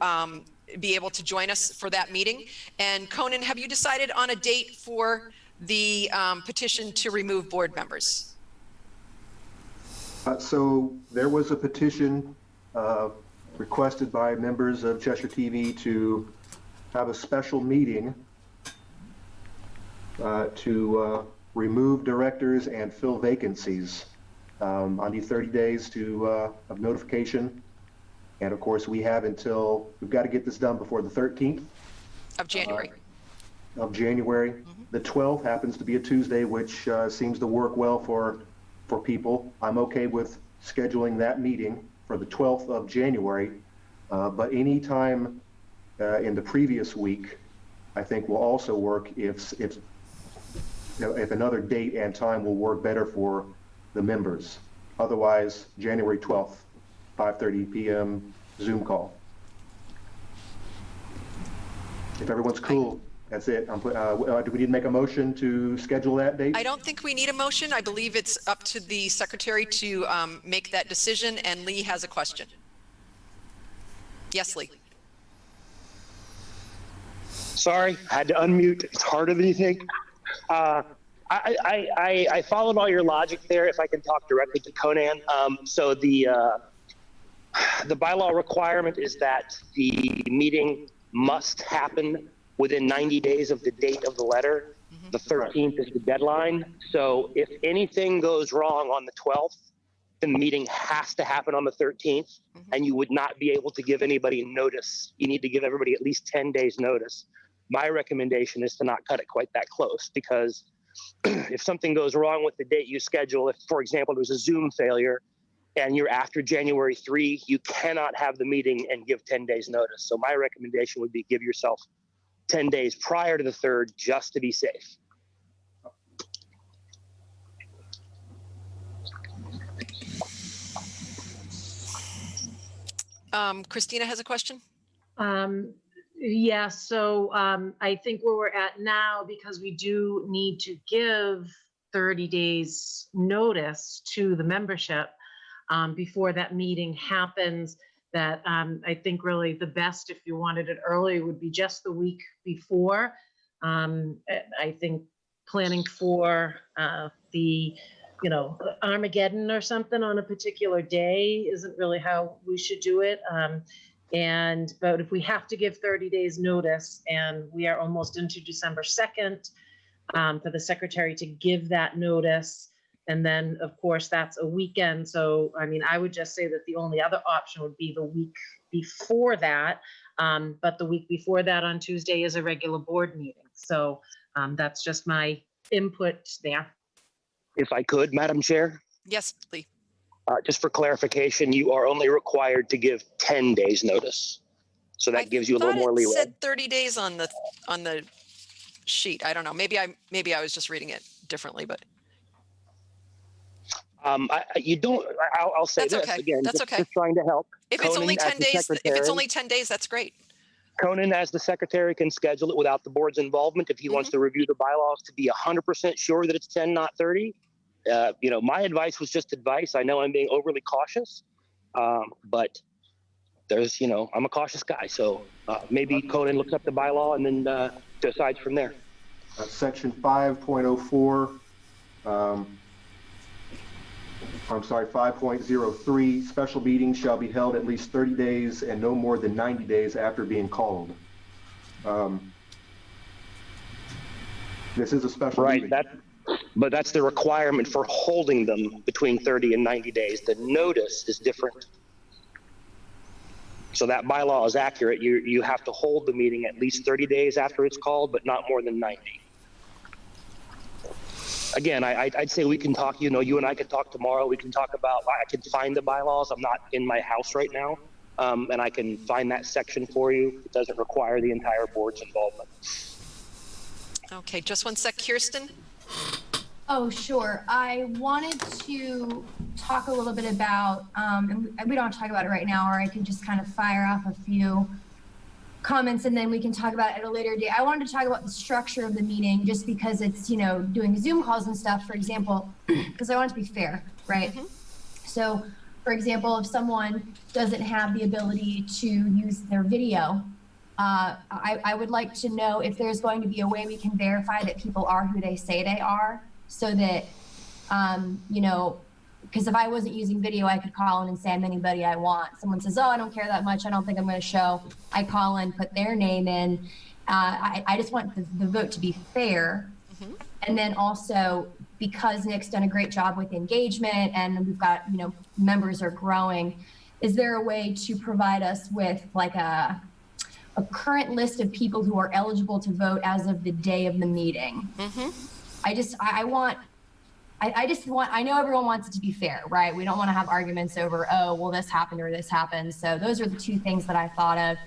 be able to join us for that meeting. And Conan, have you decided on a date for the petition to remove board members?
So there was a petition requested by members of Cheshire TV to have a special meeting to remove directors and fill vacancies. I need 30 days of notification. And of course, we've got to get this done before the 13th.
Of January.
The 12th happens to be a Tuesday, which seems to work well for people. I'm okay with scheduling that meeting for the 12th of January, but any time in the previous week, I think will also work if another date and time will work better for the members. Otherwise, January 12th, 5:30 p.m. Zoom call. If everyone's cool, that's it. Do we need to make a motion to schedule that date?
I don't think we need a motion. I believe it's up to the secretary to make that decision, and Lee has a question. Yes, Lee.
Sorry, I had to unmute. It's harder than you think. I followed all your logic there. If I can talk directly to Conan. So the bylaw requirement is that the meeting must happen within 90 days of the date of the letter. The 13th is the deadline. So if anything goes wrong on the 12th, then the meeting has to happen on the 13th, and you would not be able to give anybody notice. You need to give everybody at least 10 days notice. My recommendation is to not cut it quite that close, because if something goes wrong with the date you schedule, if, for example, there's a Zoom failure and you're after January 3, you cannot have the meeting and give 10 days notice. So my recommendation would be give yourself 10 days prior to the 3rd just to be safe.
Christina has a question.
Yeah, so I think where we're at now, because we do need to give 30 days notice to the membership before that meeting happens, that I think really the best, if you wanted it early, would be just the week before. I think planning for the Armageddon or something on a particular day isn't really how we should do it. But if we have to give 30 days notice, and we are almost into December 2nd, for the secretary to give that notice, and then of course that's a weekend. So, I mean, I would just say that the only other option would be the week before that. But the week before that on Tuesday is a regular board meeting. So that's just my input there.
If I could, Madam Chair.
Yes, Lee.
Just for clarification, you are only required to give 10 days notice. So that gives you a little more
It
leeway.
said 30 days on the sheet. I don't know. Maybe I was just reading it differently, but
You don't. I'll say
that's
this
okay.
again.
That's
just,
okay.
just trying to help.
If it's only 10 days, that's great.
Conan, as the secretary, can schedule it without the board's involvement if he wants to review the bylaws to be 100% sure that it's 10, not 30. My advice was just advice. I know I'm being overly cautious, but there's, I'm a cautious guy. So maybe Conan looks up the bylaw and then decides from there.
Section 5.04, I'm sorry, 5.03, special meetings shall be held at least 30 days and no more than 90 days after being called. This is a special meeting.
But that's the requirement for holding them between 30 and 90 days. The notice is different. So that bylaw is accurate. You have to hold the meeting at least 30 days after it's called, but not more than 90. Again, I'd say we can talk, you and I could talk tomorrow. We can talk about, I can find the bylaws. I'm not in my house right now. And I can find that section for you. It doesn't require the entire board's involvement.
Okay, just one sec. Kirsten?
Oh, sure. I wanted to talk a little bit about, and we don't have to talk about it right now, or I can just kind of fire off a few comments and then we can talk about it at a later date. I wanted to talk about the structure of the meeting just because it's, doing Zoom calls and stuff, for example, because I want it to be fair, right? So, for example, if someone doesn't have the ability to use their video, I would like to know if there's going to be a way we can verify that people are who they say they are, so that, because if I wasn't using video, I could call in and say I'm anybody I want. Someone says, oh, I don't care that much, I don't think I'm going to show. I call in, put their name in. I just want the vote to be fair. And then also, because Nick's done a great job with engagement and we've got, members are growing, is there a way to provide us with like a current list of people who are eligible to vote as of the day of the meeting? I I just want, I know everyone wants it to be fair, right? We don't want to have arguments over, oh, well, this happened or this happened. So those are the two things that I thought of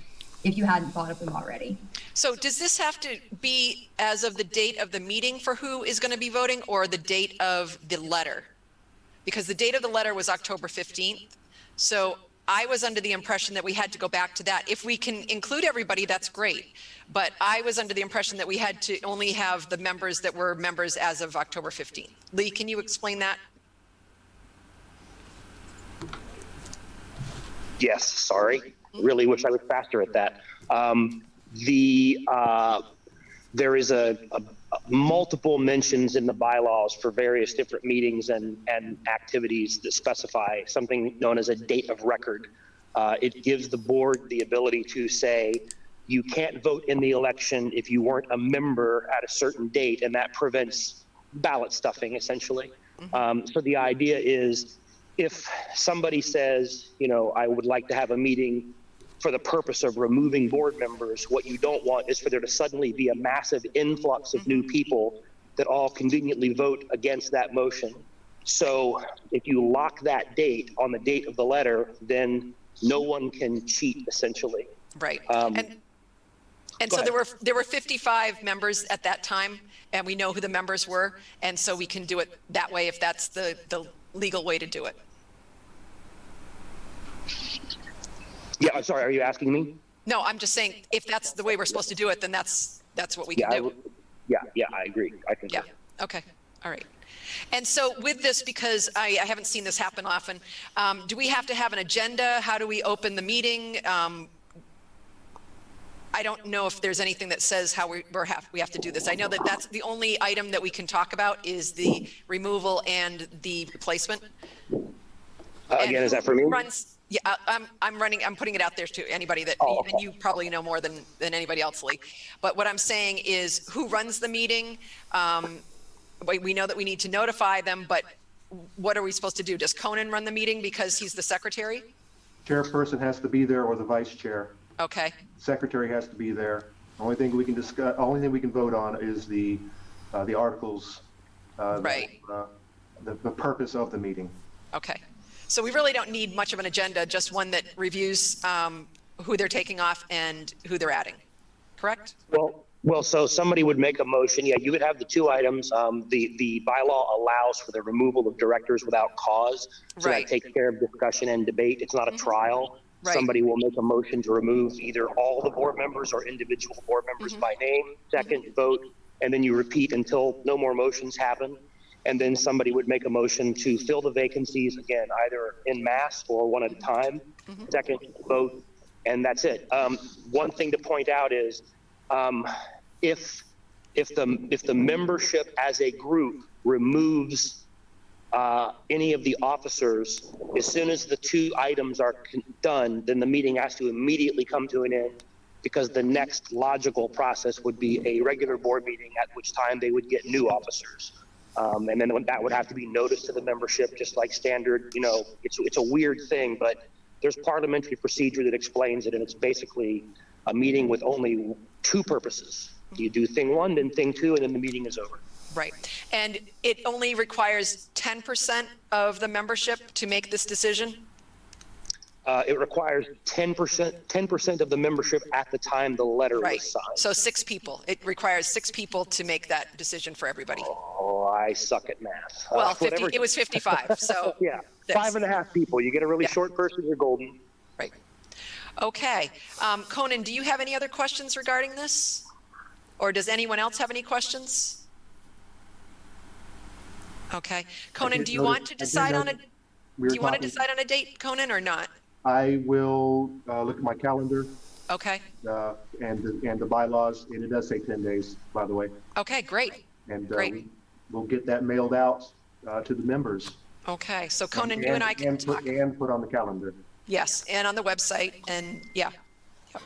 if you hadn't thought of them already.
So does this have to be as of the date of the meeting for who is going to be voting, or the date of the letter? Because the date of the letter was October 15th. So I was under the impression that we had to go back to that. If we can include everybody, that's great. But I was under the impression that we had to only have the members that were members as of October 15th. Lee, can you explain that?
Yes, sorry. Really wish I was faster at that. There is a multiple mentions in the bylaws for various different meetings and activities that specify something known as a date of record. It gives the board the ability to say, you can't vote in the election if you weren't a member at a certain date, and that prevents ballot stuffing, essentially. So the idea is, if somebody says, you know, I would like to have a meeting for the purpose of removing board members, what you don't want is for there to suddenly be a massive influx of new people that all conveniently vote against that motion. So if you lock that date on the date of the letter, then no one can cheat, essentially.
Right. And so there were 55 members at that time, and we know who the members were, and so we can do it that way if that's the legal way to do it.
Yeah, I'm sorry, are you asking me?
No, I'm just saying, if that's the way we're supposed to do it, then that's what we can do.
Yeah, I agree. I think
Yeah, okay, all right. And so with this, because I haven't seen this happen often, do we have to have an agenda? How do we open the meeting? I don't know if there's anything that says how we have to do this. I know that that's the only item that we can talk about is the removal and the replacement.
Again, is that for me?
Yeah, I'm putting it out there to anybody that, and you probably know more than anybody else, Lee. But what I'm saying is, who runs the meeting? We know that we need to notify them, but what are we supposed to do? Does Conan run the meeting because he's the secretary?
Chairperson has to be there, or the vice chair.
Okay.
Secretary has to be there. Only thing we can discuss, only thing we can vote on is the articles.
Right.
The purpose of the meeting.
Okay. So we really don't need much of an agenda, just one that reviews who they're taking off and who they're adding, correct?
Well, so somebody would make a motion. Yeah, you would have the two items. The bylaw allows for the removal of directors without cause. So that takes care of discussion and debate. It's not a trial.
Right.
Somebody will make a motion to remove either all the board members or individual board members by name, second vote, and then you repeat until no more motions happen. And then somebody would make a motion to fill the vacancies, again, either en masse or one at a time, second vote, and that's it. One thing to point out is, if the membership as a group removes any of the officers, as soon as the two items are done, then the meeting has to immediately come to an end, because the next logical process would be a regular board meeting, at which time they would get new officers. And then that would have to be noticed to the membership, just like standard, you know, it's a weird thing, but there's parliamentary procedure that explains it, and it's basically a meeting with only two purposes. You do thing one, then thing two, and then the meeting is over.
Right. And it only requires 10% of the membership to make this decision?
It requires 10% of the membership at the time the letter was signed.
So 6 people. It requires 6 people to make that decision for everybody.
Oh, I suck at math.
Well, it was 55, so.
Yeah, 5.5 people. You get a really short person, you're golden.
Right. Okay. Conan, do you have any other questions regarding this? Or does anyone else have any questions? Okay. Conan, do you want to decide on a date, Conan, or not?
I will look at my calendar.
Okay.
And the bylaws, and it does say 10 days, by the way.
Okay, great.
And
great.
We'll get that mailed out to the members.
Okay, so Conan, you and I can talk.
And put on the calendar.
Yes, and on the website, and yeah. Yep.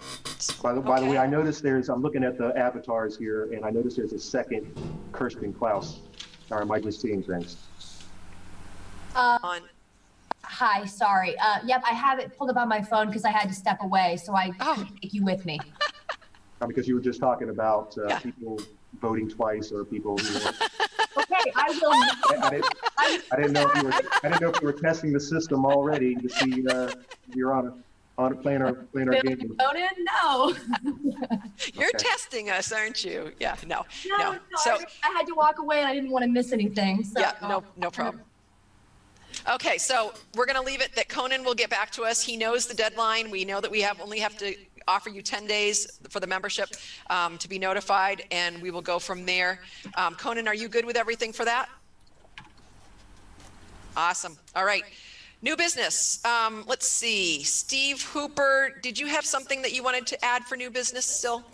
By the way, I noticed I'm looking at the avatars here, and I noticed there's a second Kirsten Klaus. Or am I just seeing things?
Hi, sorry. Yep, I have it pulled up on my phone because I had to step away, so I couldn't take you with me.
Because you were just talking about people voting twice, or people who
Hey, I will not.
I didn't know if you were. I didn't know if you were testing the system already to see you're on it, playing our game.
Conan, no.
You're
Okay.
testing us, aren't you? Yeah, no.
No,
So
I had to walk away and I didn't want to miss anything. So.
yeah, no problem. Okay, so we're going to leave it that Conan will get back to us. He knows the deadline. We know that we only have to offer you 10 days for the membership to be notified, and we will go from there. Conan, are you good with everything for that? Awesome. All right. New business. Let's see. Steve Hooper, did you have something that you wanted to add for new business still?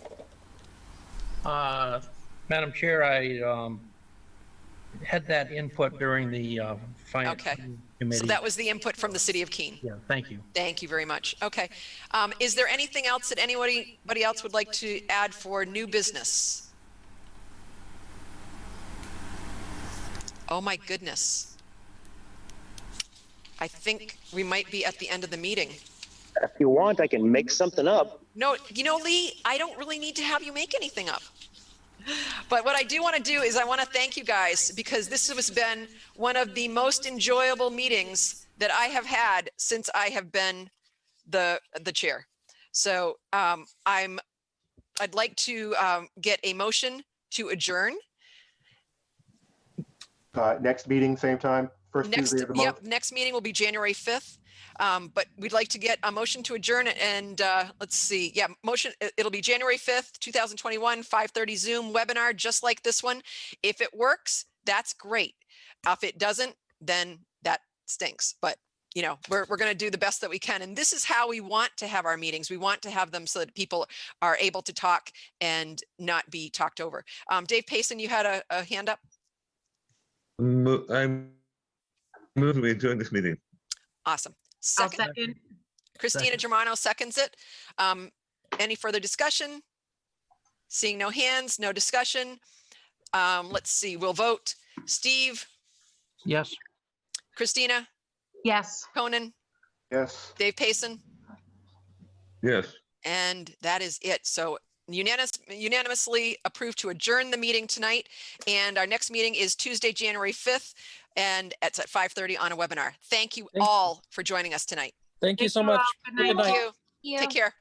Madam Chair, I had that input during the finance committee.
So that was the input from the City of Keene.
Yeah, thank you.
Thank you very much. Okay. Is there anything else that anybody else would like to add for new business? Oh my goodness. I think we might be at the end of the meeting.
If you want, I can make something up.
No, Lee, I don't really need to have you make anything up. But what I do want to do is I want to thank you guys, because this has been one of the most enjoyable meetings that I have had since I have been the chair. So I'd like to get a motion to adjourn.
Next meeting, same time, first Tuesday of the month.
Yep, next meeting will be January 5th. But we'd like to get a motion to adjourn, and let's see. Yeah, motion. It'll be January 5th, 2021, 5:30 Zoom webinar, just like this one. If it works, that's great. If it doesn't, then that stinks. But we're going to do the best that we can. And this is how we want to have our meetings. We want to have them so that people are able to talk and not be talked over. Dave Payson, you had a hand up?
I'm moving to adjourn this meeting.
Awesome.
Second.
Christina Germano seconds it. Any further discussion? Seeing no hands, no discussion. Let's see, we'll vote. Steve?
Yes.
Christina?
Yes.
Conan?
Yes.
Dave Payson?
Yes.
And that is it. So unanimously approved to adjourn the meeting tonight. And our next meeting is Tuesday, January 5th. And it's at 5:30 on a webinar. Thank you all for joining us tonight.
Thank you so much.
Good night.
Thank you. Take care.